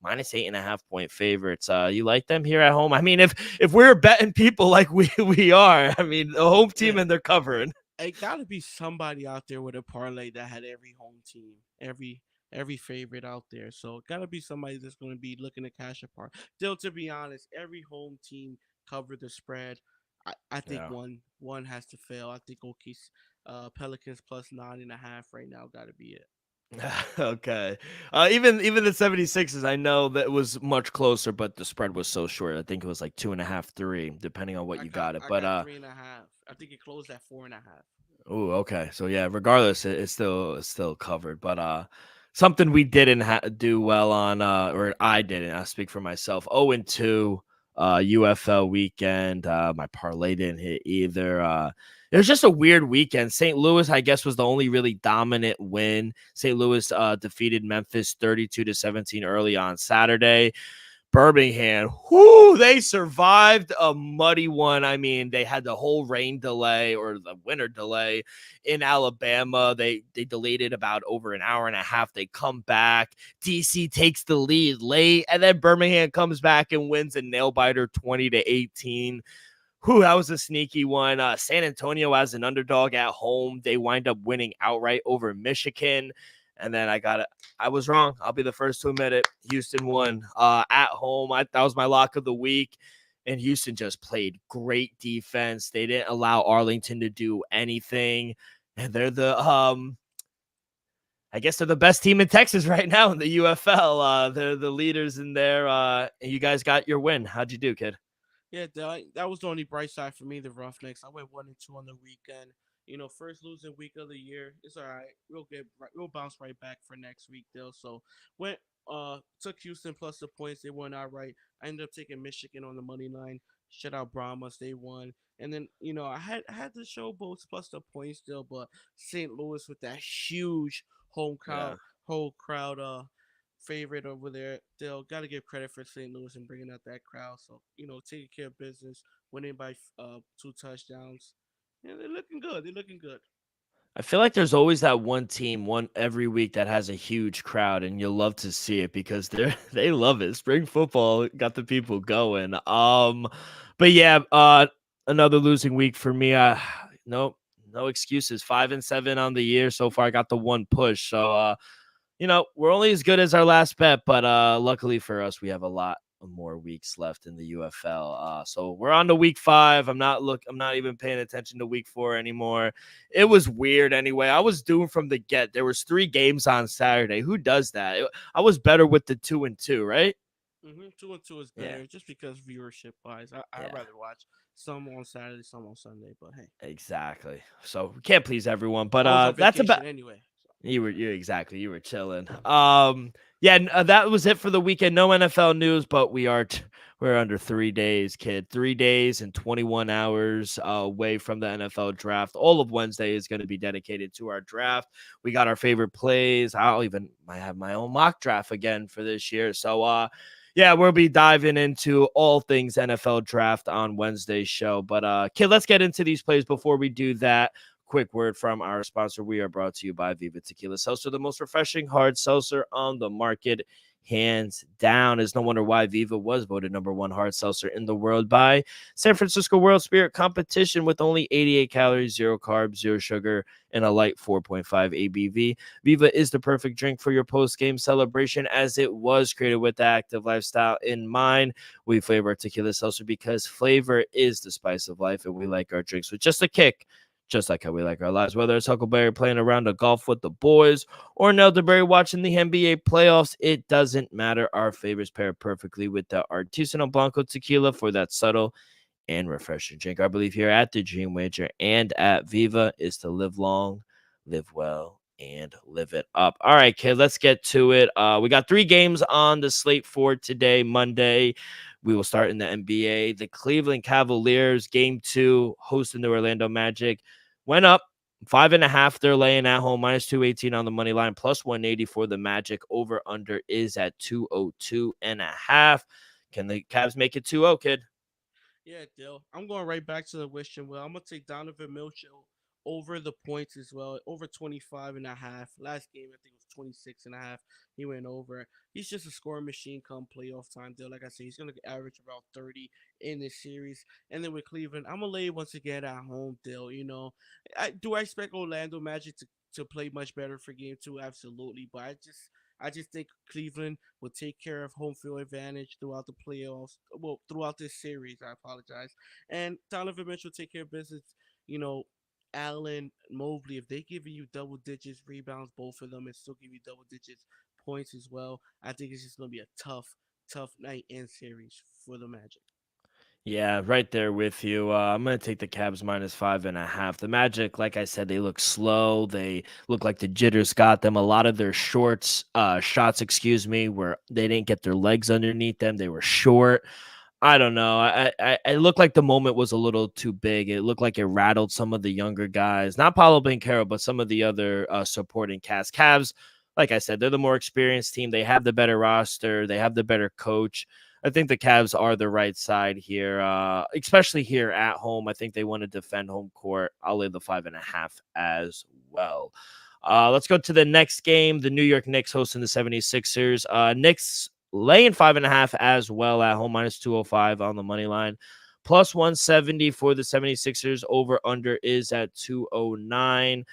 -8.5 point favorites. You like them here at home? I mean, if we're betting people like we are, I mean, the home team Yeah. and they're covering. It gotta be somebody out there with a parlay that had every home team, every favorite out there. So it gotta be somebody that's gonna be looking to cash a part. Still, to be honest, every home team covered the spread. I think Yeah. one has to fail. I think OKC, Pelicans plus 9.5 right now gotta be it. Okay. Even the 76ers, I know that was much closer, but the spread was so short. I think it was like 2.5, 3, depending on what you got it. I But got 3.5. I think it closed at 4.5. oh, okay. So yeah, regardless, it's still covered. But something we didn't do well on, or I didn't. I speak for myself. 0-2, UFL weekend. My parlay didn't hit either. It was just a weird weekend. St. Louis, I guess, was the only really dominant win. St. Louis defeated Memphis 32-17 early on Saturday. Birmingham, they survived a muddy one. I mean, they had the whole rain delay or the winter delay in Alabama. They delayed it about over an hour and a half. They come back. DC takes the lead late, and then Birmingham comes back and wins a nail biter 20-18. That was a sneaky one. San Antonio as an underdog at home. They wind up winning outright over Michigan. And then I was wrong. I'll be the first to admit it. Houston won at home. That was my lock of the week. And Houston just played great defense. They didn't allow Arlington to do anything. And they're I guess they're the best team in Texas right now in the UFL. They're the leaders in there. You guys got your win. How'd you do, kid? Yeah, that was the only bright side for me. The Roughnecks. I went 1-2 on the weekend. First losing week of the year. It's all right. We'll bounce right back for next week, though. So went took Houston plus the points. They won outright. I ended up taking Michigan on the money line. Shut out Brahmas. They won. And then I had the showboats plus the points still, but St. Louis with that huge home crowd, Yeah. whole crowd favorite over there. They'll got to give credit for St. Louis and bringing out that crowd. So taking care of business, winning by 2 touchdowns. Yeah, they're looking good. They're looking good. I feel like there's always that one team one every week that has a huge crowd, and you'll love to see it because they love it. Spring football got the people going. But yeah, another losing week for me. No excuses. 5-7 on the year so far. I got the one push. So we're only as good as our last bet, but luckily for us, we have a lot more weeks left in the UFL. So we're on to week 5. I'm not even paying attention to week 4 anymore. It was weird anyway. I was doomed from the get. There was 3 games on Saturday. Who does that? I was better with the 2-2, right? 2-2 is better just because viewership wise. I'd rather watch some on Saturday, some on Sunday. But hey, exactly. So we can't please everyone. But I was on that's vacation about anyway. So. You were chilling. That was it for the weekend. No NFL news, but we're under 3 days, kid. 3 days and 21 hours away from the NFL draft. All of Wednesday is going to be dedicated to our draft. We got our favorite plays. might have my own mock draft again for this year. So we'll be diving into all things NFL draft on Wednesday's show. But kid, let's get into these plays. Before we do that, quick word from our sponsor. We are brought to you by Viva Tequila Seltzer, the most refreshing hard seltzer on the market, hands down. It's no wonder why Viva was voted #1 hard seltzer in the world by San Francisco World Spirit Competition, with only 88 calories, 0 carbs, 0 sugar, and a light 4.5 ABV. Viva is the perfect drink for your post-game celebration, as it was created with the active lifestyle in mind. We flavor our tequila seltzer because flavor is the spice of life, and we like our drinks with just a kick. just like how we like our lives. Whether it's Huckleberry playing around a golf with the boys or an elderberry watching the NBA playoffs, it doesn't matter. Our favorites pair perfectly with the Artisanal Blanco tequila for that subtle and refreshing drink. Our belief here at the Dream Wager and at Viva is to live long, live well, and live it up. All right, kid, let's get to it. We got 3 games on the slate for today, Monday. We will start in the NBA. The Cleveland Cavaliers, game 2, hosting the Orlando Magic, went up 5.5. They're laying at home, minus 218 on the money line, plus 180 for the Magic. Over under is at 202.5. Can the Cavs make it 2-0, kid? Yeah, Dill. I'm going right back to the wishing well. I'm going to take Donovan Mitchell over the points as well, over 25.5. Last game, I think it was 26.5. He went over. He's just a scoring machine come playoff time, Dill. Like I said, he's going to average about 30 in this series. And then with Cleveland, I'm going to lay once again at home, Dill. Do I expect Orlando Magic to play much better for game 2? Absolutely. But I just think Cleveland will take care of home field advantage throughout the playoffs. Well, throughout this series, I apologize. And Donovan Mitchell take care of business. You know, Allen, Mobley, if they give you double digits rebounds, both of them, and still give you double digits points as well, I think it's just going to be a tough night and series for the Magic. Yeah, right there with you. I'm going to take the Cavs minus 5.5. The Magic, like I said, they look slow. They look like the jitters got them. A lot of their shots, where they didn't get their legs underneath them. They were short. I don't know. I looked like the moment was a little too big. It looked like it rattled some of the younger guys, not Paulo Banchero, but some of the other supporting cast. Cavs, like I said, they're the more experienced team. They have the better roster. They have the better coach. I think the Cavs are the right side here, especially here at home. I think they want to defend home court. I'll lay the 5.5 as well. Let's go to the next game. The New York Knicks hosting the 76ers. Knicks laying 5.5 as well at home, minus 205 on the money line. Plus 170 for the 76ers. Over under is at 209.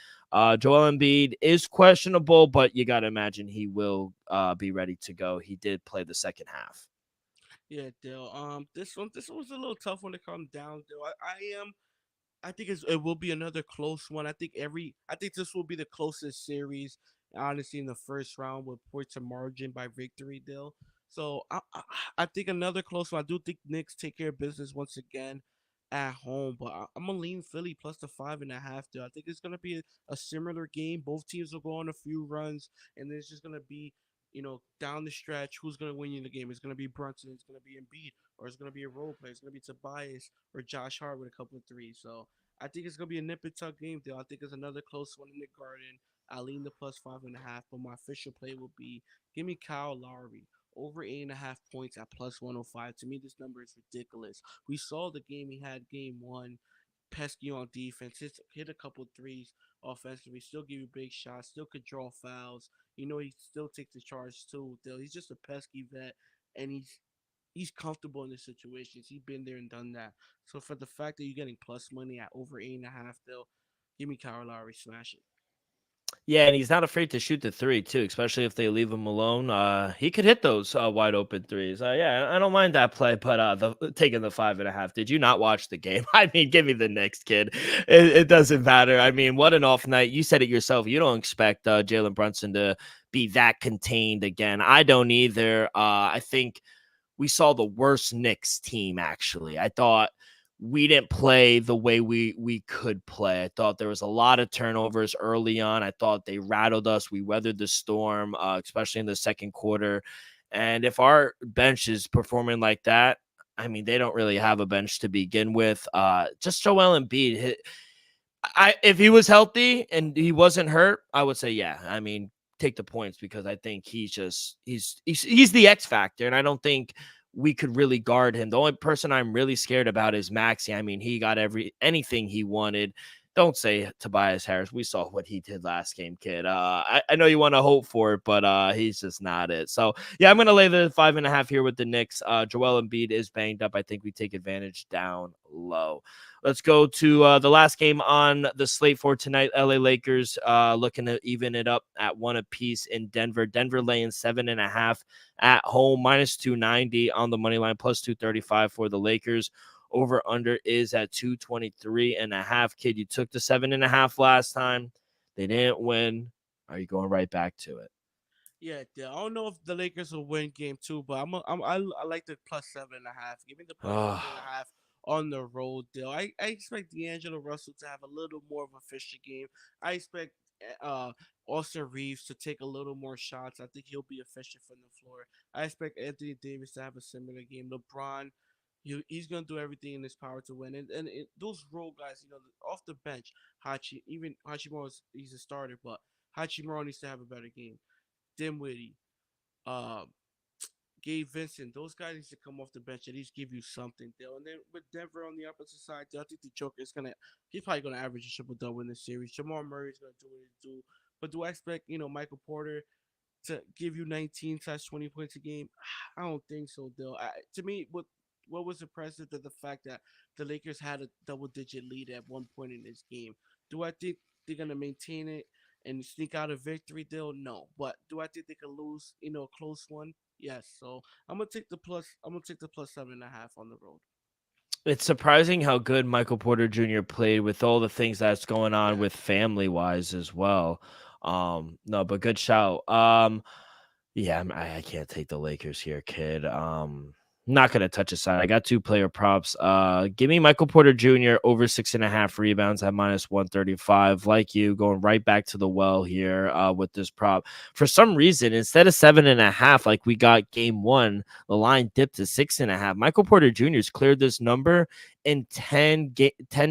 Joel Embiid is questionable, but you got to imagine he will be ready to go. He did play the second half. Yeah, Dill. This one was a little tough when it comes down, Dill. I think it will be another close one. I think this will be the closest series, honestly, in the first round with points to margin by victory, Dill. So I think another close one. I do think Knicks take care of business once again at home, but I'm gonna lean Philly plus the 5.5. Dill. I think it's gonna be a similar game. Both teams will go on a few runs, and then it's just gonna be. Down the stretch, who's going to win you the game? It's going to be Brunson, it's going to be Embiid, or it's going to be a role player. It's going to be Tobias or Josh Hart with a couple of threes. So I think it's gonna be a nip and tuck game, though. I think it's another close one in the Garden. I lean the plus 5.5, but my official play will be give me Kyle Lowry over 8.5 points at plus 105. To me, this number is ridiculous. We saw the game he had game 1, pesky on defense, hit a couple threes offensively, still give you big shots, still could draw fouls. He still takes the charge too. Though he's just a pesky vet, and he's comfortable in the situations. He's been there and done that. So for the fact that you're getting plus money at over 8.5, though, give me Kyle Lowry smash it. Yeah, and he's not afraid to shoot the three too, especially if they leave him alone. He could hit those wide open threes. Yeah, I don't mind that play, but taking the 5.5. Did you not watch the game? I mean, give me the Knicks, kid. It doesn't matter. I mean, what an off night. You said it yourself. You don't expect Jalen Brunson to be that contained again. I don't either. I think we saw the worst Knicks team, actually. I thought we didn't play the way we could play. I thought there was a lot of turnovers early on. I thought they rattled us. We weathered the storm, especially in the second quarter. And if our bench is performing like that, I mean, they don't really have a bench to begin with. Just Joel Embiid, if he was healthy and he wasn't hurt, I would say, yeah. I mean, take the points because I think he's the X factor, and I don't think we could really guard him. The only person I'm really scared about is Maxey. I mean, he got anything he wanted. Don't say Tobias Harris. We saw what he did last game, kid. I know you want to hope for it, but he's just not it. So yeah, I'm gonna lay the 5.5 here with the Knicks. Joel Embiid is banged up. I think we take advantage down low. Let's go to the last game on the slate for tonight. LA Lakers looking to even it up at 1 apiece in Denver. Denver laying 7.5 at home, minus 290 on the money line, plus 235 for the Lakers. Over under is at 223.5. Kid, you took the 7.5 last time. They didn't win. Are you going right back to it? Yeah, I don't know if the Lakers will win game two, but I like the +7.5. Give me the plus Oh, 7.5 on the road, deal. I expect D'Angelo Russell to have a little more of a fishy game. I expect uh Austin Reeves to take a little more shots. I think he'll be efficient from the floor. I expect Anthony Davis to have a similar game. LeBron, he's gonna do everything in his power to win. And those role guys, off the bench, even Hachimura, he's a starter, but Hachimura needs to have a better game. Dinwiddie, uh, Gabe Vincent, those guys need to come off the bench at least give you something, Dale. And then with Denver on the opposite side, I think the Joker is he's probably gonna average a triple double in this series. Jamal Murray is gonna do what he do, but do I expect Michael Porter to give you 19/20 points a game? I don't think so, Dale. To me, what was impressive is the fact that the Lakers had a double-digit lead at one point in this game. Do I think they're gonna maintain it and sneak out a victory, Dale? No. But do I think they could lose, a close one? Yes. So I'm gonna take the plus. I'm gonna take the +7.5 on the road. it's surprising how good Michael Porter Jr. played with all the things that's going on Yeah. with family wise as well. No, but good shout. Yeah, I can't take the Lakers here, kid. Not gonna touch a side. I got 2 player props. Give me Michael Porter Jr. over 6.5 rebounds at -135. Like you, going right back to the well here with this prop. For some reason, instead of 7.5, like we got game one, the line dipped to 6.5. Michael Porter Jr.'s cleared this number in 10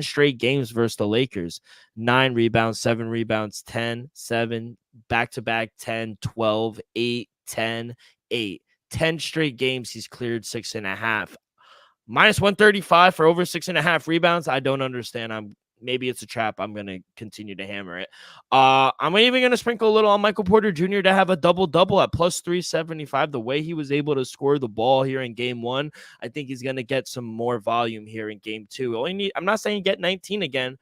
straight games versus the Lakers. 9 rebounds, 7 rebounds, 10, 7, back to back 10, 12, 8, 10, 8. 10 straight games he's cleared 6.5. -135 for over 6.5 rebounds. I don't understand. Maybe it's a trap. I'm gonna continue to hammer it. I'm even gonna sprinkle a little on Michael Porter Jr. to have a double-double at +375. The way he was able to score the ball here in game one, I think he's gonna get some more volume here in game two. I'm not saying get 19 again.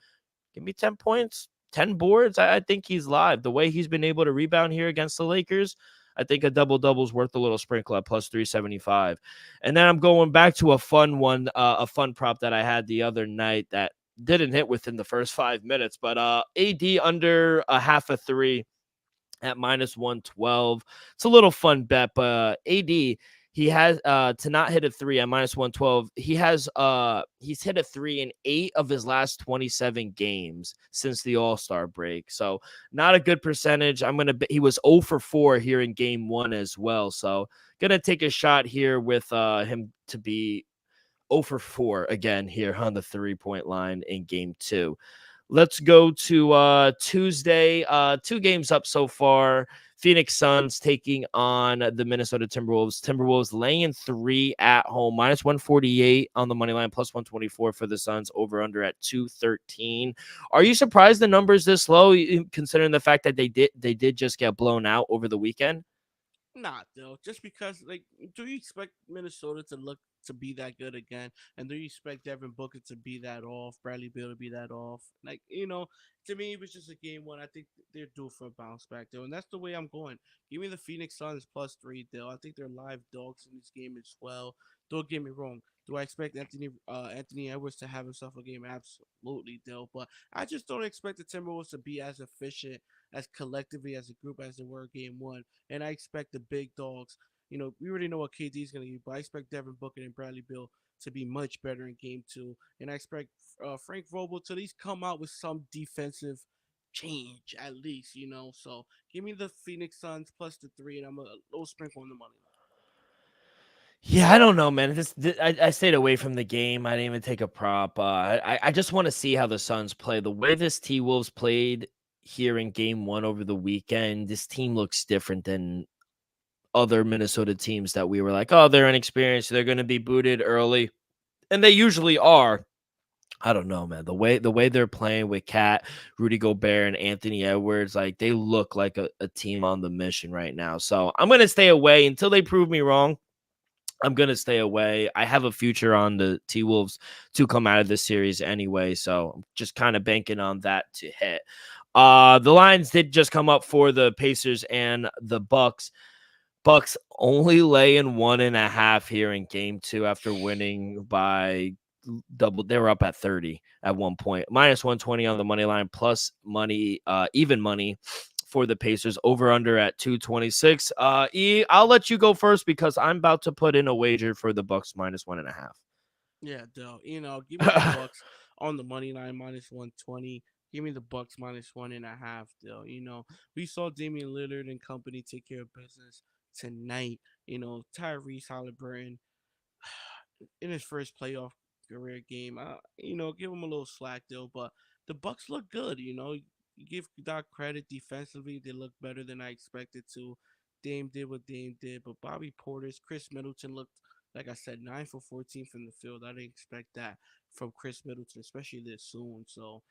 Give me 10 points, 10 boards. I think he's live. The way he's been able to rebound here against the Lakers, I think a double-double is worth a little sprinkle at +375. And then I'm going back to a fun one, a fun prop that I had the other night that didn't hit within the first 5 minutes, but AD under a half a three at -112. It's a little fun bet, but AD, he has to not hit a three at -112. He's hit a three in 8 of his last 27 games since the All-Star break. So not a good percentage. He was 0 for 4 here in game one as well. So gonna take a shot here with him to be 0 for 4 again here on the 3-point line in game two. Let's go to Tuesday. 2 games up so far. Phoenix Suns taking on the Minnesota Timberwolves. Timberwolves laying 3 at home, -148 on the money line, +124 for the Suns, over under at 213. Are you surprised the numbers this low, considering the fact that they did just get blown out over the weekend? Not though, just because do you expect Minnesota to be that good again? And do you expect Devin Booker to be that off, Bradley Beal to be that off? To me it was just a game one. I think they're due for a bounce back though, and that's the way I'm going. Give me the Phoenix Suns +3 though. I think they're live dogs in this game as well. Don't get me wrong. Do I expect Anthony Edwards to have himself a game? Absolutely, though. But I just don't expect the Timberwolves to be as efficient as collectively as a group as they were game one. And I expect the big dogs. We already know what KD is going to be, but I expect Devin Booker and Bradley Beal to be much better in game two. And I expect Frank Vogel to at least come out with some defensive change, at least. So give me the Phoenix Suns +3, and I'm a little sprinkle on the money line. Yeah, I don't know, man. I stayed away from the game. I didn't even take a prop. I just want to see how the Suns play. The way this T Wolves played here in game one over the weekend, this team looks different than other Minnesota teams that we were like, oh, they're inexperienced. They're going to be booted early. And they usually are. I don't know, man. The way they're playing with Cat, Rudy Gobert, and Anthony Edwards, like they look like a team on the mission right now. So I'm going to stay away until they prove me wrong. I'm going to stay away. I have a future on the T-Wolves to come out of this series anyway, so I'm just kind of banking on that to hit. The lines did just come up for the Pacers and the Bucks. Bucks only laying 1.5 here in game two after winning by double. They were up at 30 at one point. Minus 120 on the money line, plus money, even money for the Pacers. Over under at 226. I'll let you go first because I'm about to put in a wager for the Bucks minus 1.5. Yeah, Dell. Give me the Bucks on the money line -120. Give me the Bucks -1.5. Dell. We saw Damian Lillard and company take care of business tonight. Tyrese Halliburton in his first playoff career game. Give him a little slack though, but the Bucks look good. You give Doc credit defensively; they look better than I expected to. Dame did what Dame did, but Bobby Porter's Chris Middleton looked like I said 9 for 14 from the field. I didn't expect that from Chris Middleton, especially this soon. So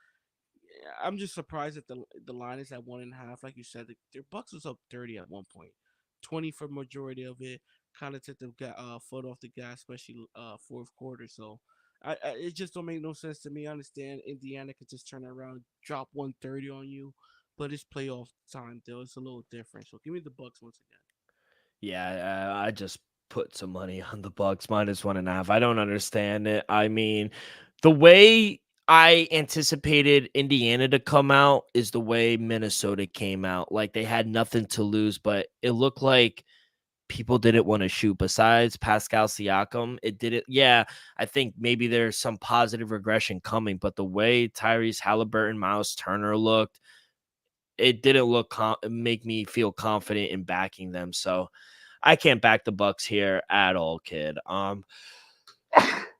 yeah, I'm just surprised that the line is at 1.5. Like you said, their Bucks was up 30 at one point, 20 for majority of it. Kind of took the foot off the gas, especially fourth quarter. So it just don't make no sense to me. I understand Indiana could just turn around, drop 130 on you, but it's playoff time, though. It's a little different. So give me the Bucks once again. Yeah, I just put some money on the Bucks minus 1.5. I don't understand it. I mean, the way I anticipated Indiana to come out is the way Minnesota came out. Like they had nothing to lose, but it looked like people didn't want to shoot. Besides Pascal Siakam, it didn't. Yeah, I think maybe there's some positive regression coming, but the way Tyrese Halliburton, Miles Turner looked, it didn't make me feel confident in backing them. So I can't back the Bucks here at all, kid.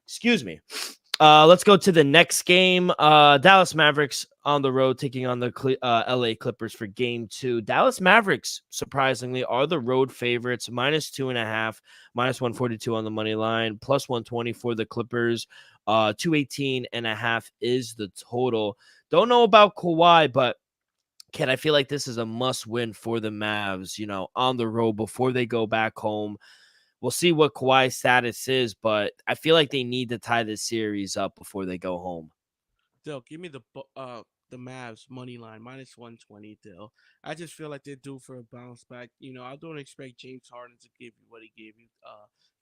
Excuse me. Let's go to the next game. Dallas Mavericks on the road taking on the LA Clippers for game 2. Dallas Mavericks, surprisingly, are the road favorites, -2.5, -142 on the money line, +120 for the Clippers. 218.5 is the total. Don't know about Kawhi, but Ken, I feel like this is a must win for the Mavs, on the road before they go back home. We'll see what Kawhi's status is, but I feel like they need to tie this series up before they go home. Dill, give me the Mavs money line -120. Dill, I just feel like they're due for a bounce back. I don't expect James Harden to give you what he gave you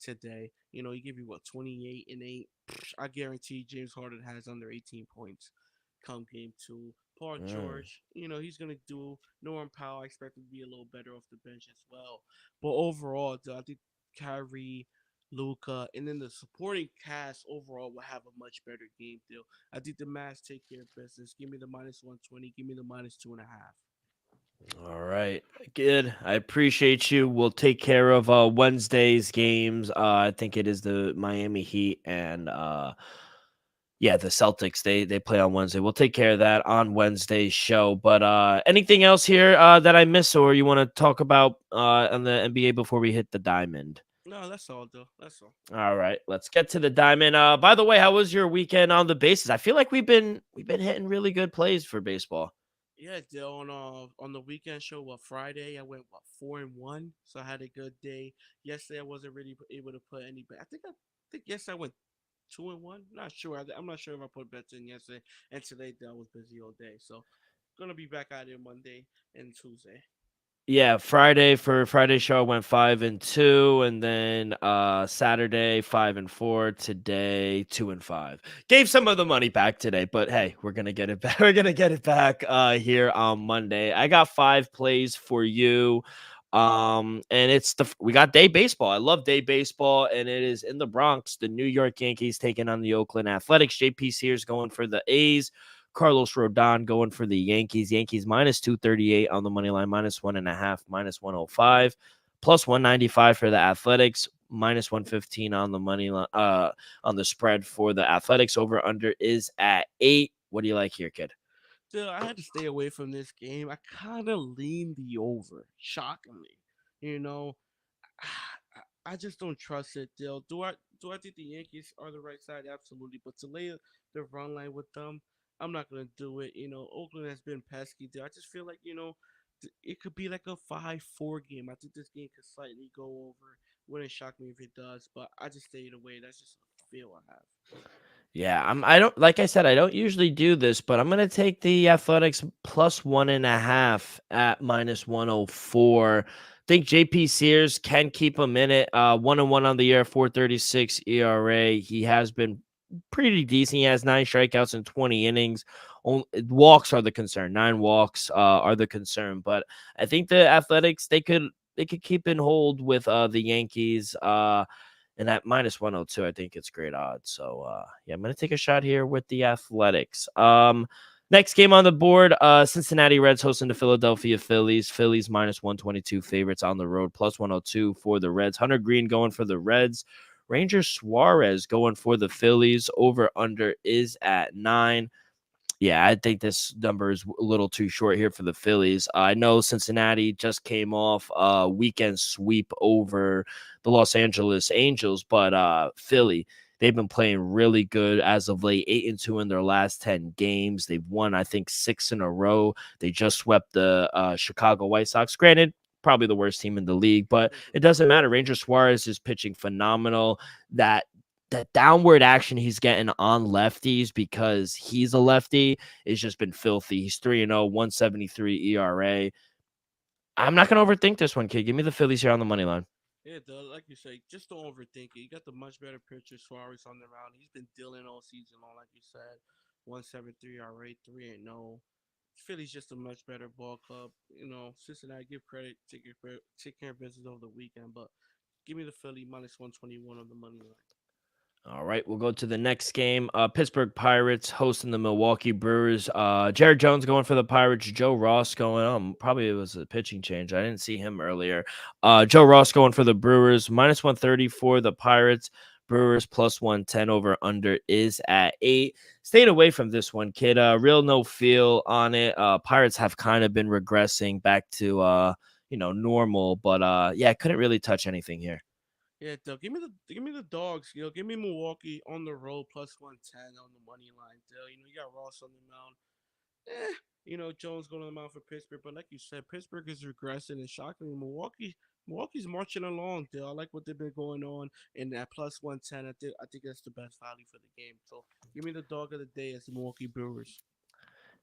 today. He gave you what 28 and 8. I guarantee James Harden has under 18 points come game 2. Paul George, he's gonna do. Norman Powell, I expect him to be a little better off the bench as well. But overall, I think Kyrie, Luca, and then the supporting cast overall will have a much better game deal. I think the Mavs take care of business. Give me the -120. Give me the -2.5. All right. Good. I appreciate you. We'll take care of Wednesday's games. I think it is the Miami Heat and the Celtics. They play on Wednesday. We'll take care of that on Wednesday's show. But anything else here that I miss or you want to talk about on the NBA before we hit the diamond? No, that's all, though. That's all. All right, let's get to the diamond. By the way, how was your weekend on the bases? I feel like we've been hitting really good plays for baseball. Yeah, Dill, on the weekend show, Friday, I went 4-1, so I had a good day. Yesterday, I wasn't really able to put any, but I think yesterday I went 2-1. Not sure. I'm not sure if I put bets in yesterday, and today I was busy all day. So gonna be back out there Monday and Tuesday. Yeah, Friday show I went 5-2, and then Saturday 5-4. Today 2-5. Gave some of the money back today, but hey, we're gonna get it back. We're gonna get it back here on Monday. I got 5 plays for you. And we got day baseball. I love day baseball, and it is in the Bronx. The New York Yankees taking on the Oakland Athletics. JP Sears going for the A's. Carlos Rodon going for the Yankees. Yankees -238 on the money line, -1.5, -105, +195 for the Athletics, -115 on the money line, on the spread for the Athletics. Over under is at 8. What do you like here, kid? Still, I had to stay away from this game. I kind of leaned the over, shockingly. You know, I just don't trust it, Dill. Do I think the Yankees are the right side? Absolutely. But to lay the run line with them, I'm not gonna do it. Oakland has been pesky, Dill. I just feel like it could be like a 5-4 game. I think this game could slightly go over. Wouldn't shock me if it does, but I just stayed away. That's just a feel I have. Yeah, I don't like I said, I don't usually do this, but I'm gonna take the Athletics +1.5 at -104. Think JP Sears can keep him in it. 1-1 on the year, 4.36 ERA. He has been pretty decent. He has 9 strikeouts in 20 innings. Walks are the concern. 9 walks are the concern. But I think the Athletics, they could keep in hold with the Yankees. And at -102, I think it's great odds. So yeah, I'm gonna take a shot here with the Athletics. Next game on the board, Cincinnati Reds hosting the Philadelphia Phillies. Phillies -122 favorites on the road, +102 for the Reds. Hunter Green going for the Reds. Ranger Suarez going for the Phillies. Over under is at 9. Yeah, I think this number is a little too short here for the Phillies. I know Cincinnati just came off a weekend sweep over the Los Angeles Angels, but Philly, they've been playing really good as of late, 8-2 in their last 10 games. They've won, I think, 6 in a row. They just swept the Chicago White Sox. Granted, probably the worst team in the league, but it doesn't matter. Ranger Suarez is pitching phenomenal. That downward action he's getting on lefties because he's a lefty has just been filthy. He's 3-0, 173 ERA. I'm not going to overthink this one, kid. Give me the Phillies here on the money line. Yeah, like you say, just don't overthink it. You got the much better pitcher, Suarez, on the round. He's been dealing all season long, like you said. 173 RA, 3-0. Philly's just a much better ball club. Cincinnati, give credit, take care of business over the weekend. But give me the Philly -121 on the money line. All right, we'll go to the next game. Pittsburgh Pirates hosting the Milwaukee Brewers. Jared Jones going for the Pirates. Joe Ross going on. Probably it was a pitching change. I didn't see him earlier. Joe Ross going for the Brewers. -130 for the Pirates. Brewers +110. Over under is at 8. Stayed away from this one, kid. Real no feel on it. Pirates have kind of been regressing back to normal, but yeah, couldn't really touch anything here. Yeah, Dale, give me the dogs. Give me Milwaukee on the road +110 on the money line. Dale, you got Ross on the mound. Jones going on the mound for Pittsburgh, but like you said, Pittsburgh is regressing and shockingly, Milwaukee's marching along. Dale, I like what they've been going on in that +110. I think that's the best value for the game. So give me the dog of the day as the Milwaukee Brewers.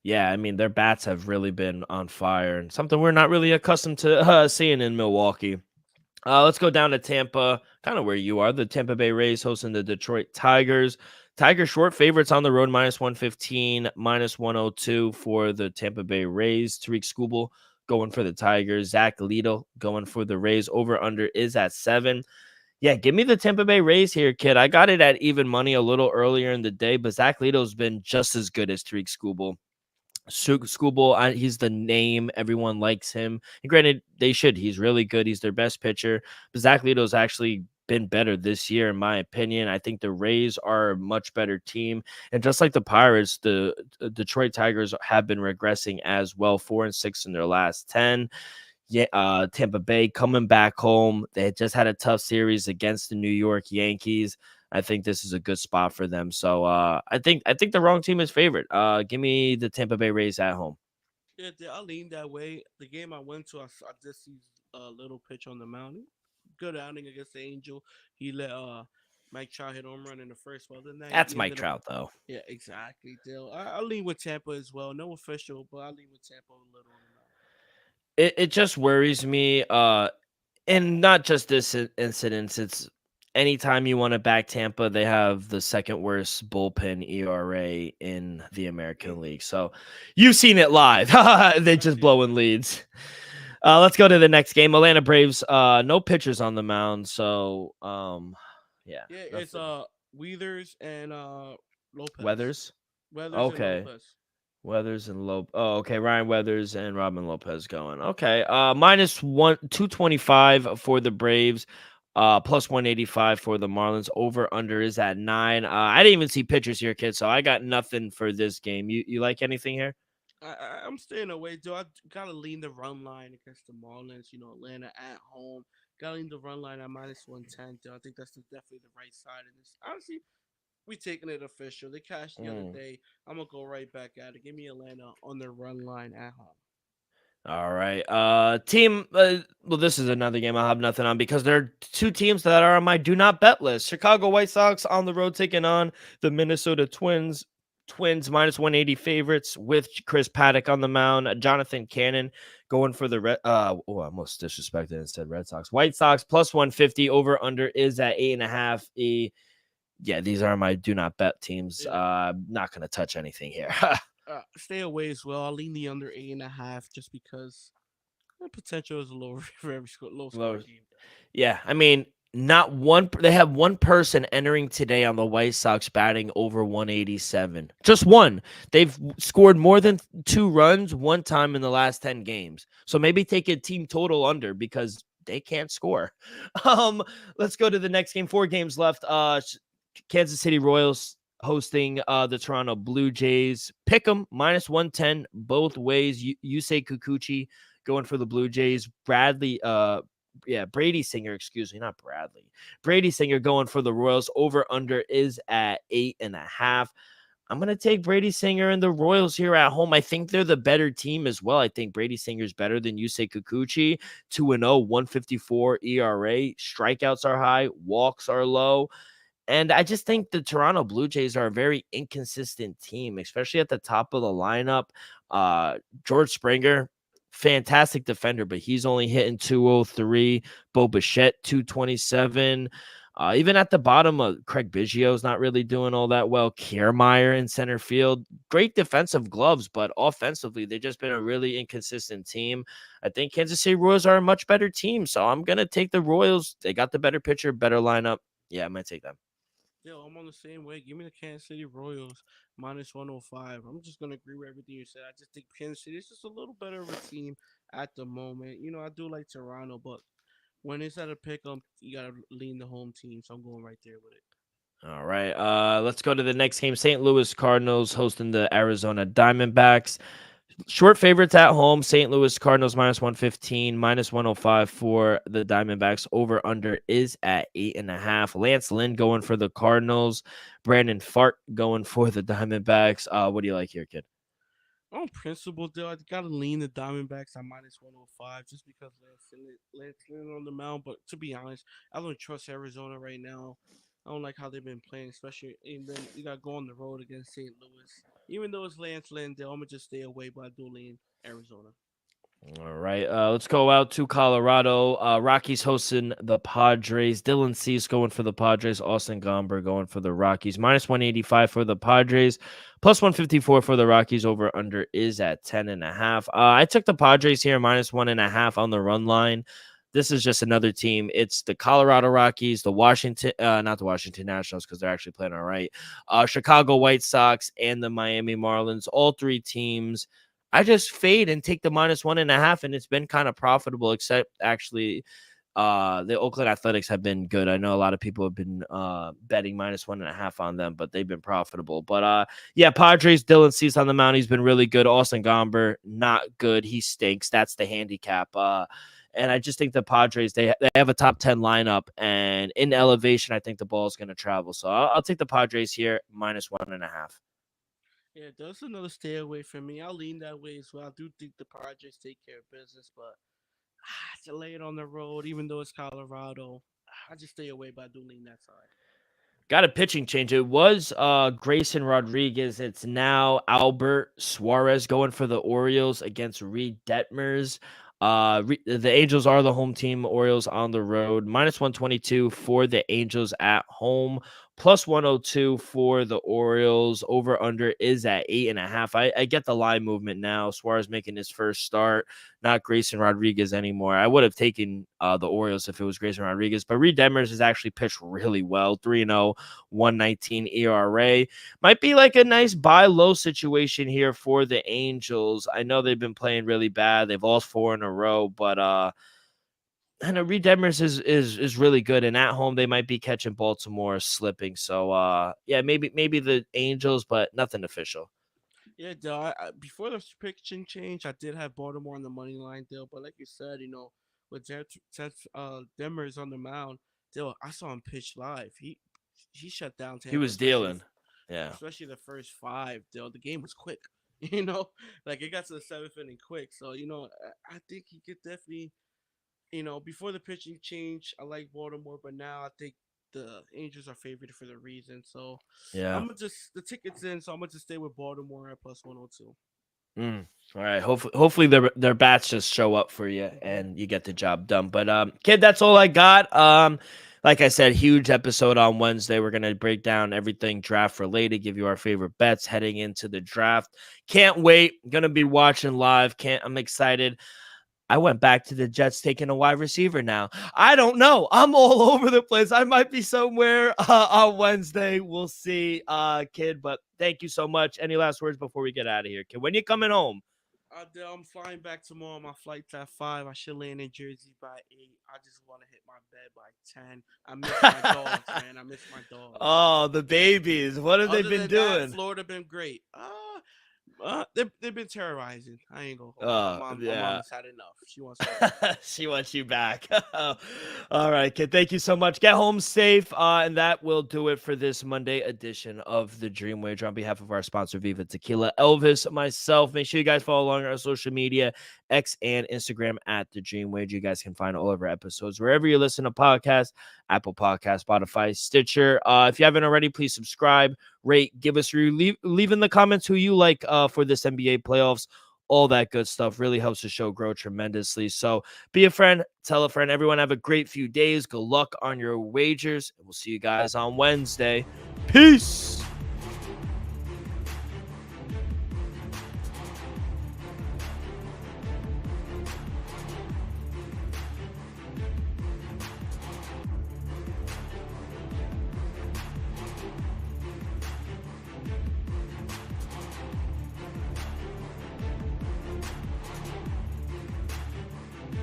Yeah, I mean, their bats have really been on fire and something we're not really accustomed to seeing in Milwaukee. Let's go down to Tampa, kind of where you are. The Tampa Bay Rays hosting the Detroit Tigers. Tigers short favorites on the road, -115, -102 for the Tampa Bay Rays. Tariq Skubal going for the Tigers. Zach Lido going for the Rays. Over under is at 7. Yeah, give me the Tampa Bay Rays here, kid. I got it at even money a little earlier in the day, but Zach Lido's been just as good as Tariq Skubal. Skubal, he's the name. Everyone likes him. And granted, they should. He's really good. He's their best pitcher. But Zach Lito's actually been better this year, in my opinion. I think the Rays are a much better team. And just like the Pirates, the Detroit Tigers have been regressing as well. 4-6 in their last 10. Yeah, Tampa Bay coming back home. They just had a tough series against the New York Yankees. I think this is a good spot for them. So I think the wrong team is favored. Give me the Tampa Bay Rays at home. Yeah, I lean that way. The game I went to, I just see a little pitch on the mound. Good outing against the Angel. He let Mike Trout hit home run in the first. Well, then That's Mike Trout, though. Yeah, exactly. Dill. I lean with Tampa as well. No official, but I lean with Tampa a little on the mound. It just worries me. And not just this incident. It's anytime you want to back Tampa, they have the second worst bullpen ERA in the American League. So you've seen it live. They just blowing leads. Let's go to the next game. Atlanta Braves. No pitchers on the mound. So yeah. Yeah, it's Weathers and Lopez. Weathers. Okay. And Lopez. Weathers and Lopez. Oh, okay. Ryan Weathers and Robin Lopez going. Okay. -225 for the Braves. +185 for the Marlins. Over under is at 9. I didn't even see pitchers here, kid. So I got nothing for this game. You like anything here? I'm staying away, dude. I gotta lean the run line against the Marlins. Atlanta at home. Gotta lean the run line at -110. Dude. I think that's definitely the right side of this. Honestly, we taking it official. They cashed the other day. I'm gonna go right back at it. Give me Atlanta on the run line at home. All right. Team. Well, this is another game I'll have nothing on because there are two teams that are on my do not bet list. Chicago White Sox on the road taking on the Minnesota Twins. Twins -180 favorites with Chris Paddock on the mound. Jonathan Cannon going for the Red. I almost disrespected and said Red Sox. White Sox +150. Over under is at 8.5. yeah, these are my do not bet teams. Yeah. Not gonna touch anything here. Stay away as well. I'll lean the under 8.5 just because the potential is a low, very low Low. scoring game. Yeah, I mean, not one. They have one person entering today on the White Sox batting over 187. Just one. They've scored more than 2 runs one time in the last 10 games. So maybe take a team total under because they can't score. Let's go to the next game. 4 games left. Kansas City Royals hosting the Toronto Blue Jays. Pick 'em -110 both ways. Yusei Kikuchi going for the Blue Jays. Brady Singer, excuse me, not Bradley. Brady Singer going for the Royals. Over under is at 8.5. I'm going to take Brady Singer and the Royals here at home. I think they're the better team as well. I think Brady Singer's better than Yusei Kikuchi. 2-0, 154 ERA. Strikeouts are high, walks are low. And I just think the Toronto Blue Jays are a very inconsistent team, especially at the top of the lineup. George Springer, fantastic defender, but he's only hitting 203. Bo Bichette, 227. Even at the bottom, Craig Biggio's not really doing all that well. Kiermaier in center field, great defensive gloves, but offensively, they've just been a really inconsistent team. I think Kansas City Royals are a much better team, so I'm going to take the Royals. They got the better pitcher, better lineup. Yeah, I might take them. Yo, I'm on the same way. Give me the Kansas City Royals -105. I'm just gonna agree with everything you said. I just think Kansas City is just a little better of a team at the moment. I do like Toronto, but when it's at a pick 'em, you gotta lean the home team. So I'm going right there with it. All right. Let's go to the next game. St. Louis Cardinals hosting the Arizona Diamondbacks. Short favorites at home. St. Louis Cardinals -115, -105 for the Diamondbacks. Over under is at 8.5. Lance Lynn going for the Cardinals. Brandon Fart going for the Diamondbacks. What do you like here, kid? On principle, though, I gotta lean the Diamondbacks on -105 just because Lance Lynn on the mound. But to be honest, I don't trust Arizona right now. I don't like how they've been playing, especially and then you got to go on the road against St. Louis. Even though it's Lance Lynn, I'm gonna just stay away. But I do lean Arizona. All right, let's go out to Colorado. Rockies hosting the Padres. Dylan Cease going for the Padres. Austin Gomber going for the Rockies. -185 for the Padres. +154 for the Rockies. Over under is at 10.5. I took the Padres here -1.5 on the run line. This is just another team. It's the Colorado Rockies, not the Washington Nationals because they're actually playing all right. Chicago White Sox and the Miami Marlins. All three teams I just fade and take the -1.5, and it's been kind of profitable, except actually the Oakland Athletics have been good. I know a lot of people have been betting -1.5 on them, but they've been profitable. But yeah, Padres, Dylan Cease on the mound. He's been really good. Austin Gomber, not good. He stinks. That's the handicap. And I just think the Padres, they have a top 10 lineup, and in elevation, I think the ball is going to travel. So I'll take the Padres here, -1.5. Yeah, that's another stay away from me. I'll lean that way as well. I do think the Padres take care of business, but to lay it on the road, even though it's Colorado, I just stay away, but I do lean that side. Got a pitching change. It was Grayson Rodriguez. It's now Albert Suarez going for the Orioles against Reed Detmers. The Angels are the home team. Orioles on the road. -122 for the Angels at home. +102 for the Orioles. Over under is at 8.5. I get the line movement now. Suarez making his first start, not Grayson Rodriguez anymore. I would have taken the Orioles if it was Grayson Rodriguez, but Reed Detmers has actually pitched really well. 3-0, 119 ERA. Might be like a nice buy low situation here for the Angels. I know they've been playing really bad. They've lost 4 in a row, but I know Reed Detmers is really good, and at home they might be catching Baltimore slipping. So yeah, maybe the Angels, but nothing official. Yeah, Dale, before the pitching change, I did have Baltimore on the money line, Dale. But like you said, with Demers on the mound, Dale, I saw him pitch live. He shut down He Tampa, was dealing. Yeah. especially the first five. Dale, the game was quick. You know, like it got to the seventh inning quick. So I think he could definitely. Before the pitching change, I like Baltimore, but now I think the Angels are favored for the reason. So Yeah. I'm gonna just the tickets in, so I'm gonna just stay with Baltimore at +102. All right. Hopefully their bats just show up for you and you get the job done. But kid, that's all I got. Like I said, huge episode on Wednesday. We're gonna break down everything draft related, give you our favorite bets heading into the draft. Can't wait. Gonna be watching live. I'm excited. I went back to the Jets taking a wide receiver now. I don't know. I'm all over the place. I might be somewhere on Wednesday. We'll see, kid. But thank you so much. Any last words before we get out of here, kid? When you coming home? I'm flying back tomorrow. My flight's at 5. I should land in Jersey by 8. I just want to hit my bed by 10. I miss my dogs, man. I miss my dogs. Oh, the babies. What have they been doing? Florida been great. They've been terrorizing. I ain't gonna hold you. My mom has had enough. She wants she wants you back. All right, kid. Thank you so much. Get home safe. And that will do it for this Monday edition of the Dream Wager. On behalf of our sponsor, Viva Tequila, Elvis, myself, make sure you guys follow along our social media, X and Instagram at the Dream Wager. You guys can find all of our episodes wherever you listen to podcasts, Apple Podcasts, Spotify, Stitcher. If you haven't already, please subscribe, rate, give us leave in the comments who you like for this NBA playoffs. All that good stuff really helps the show grow tremendously. So be a friend, tell a friend. Everyone have a great few days. Good luck on your wagers. And we'll see you guys on Wednesday. Peace.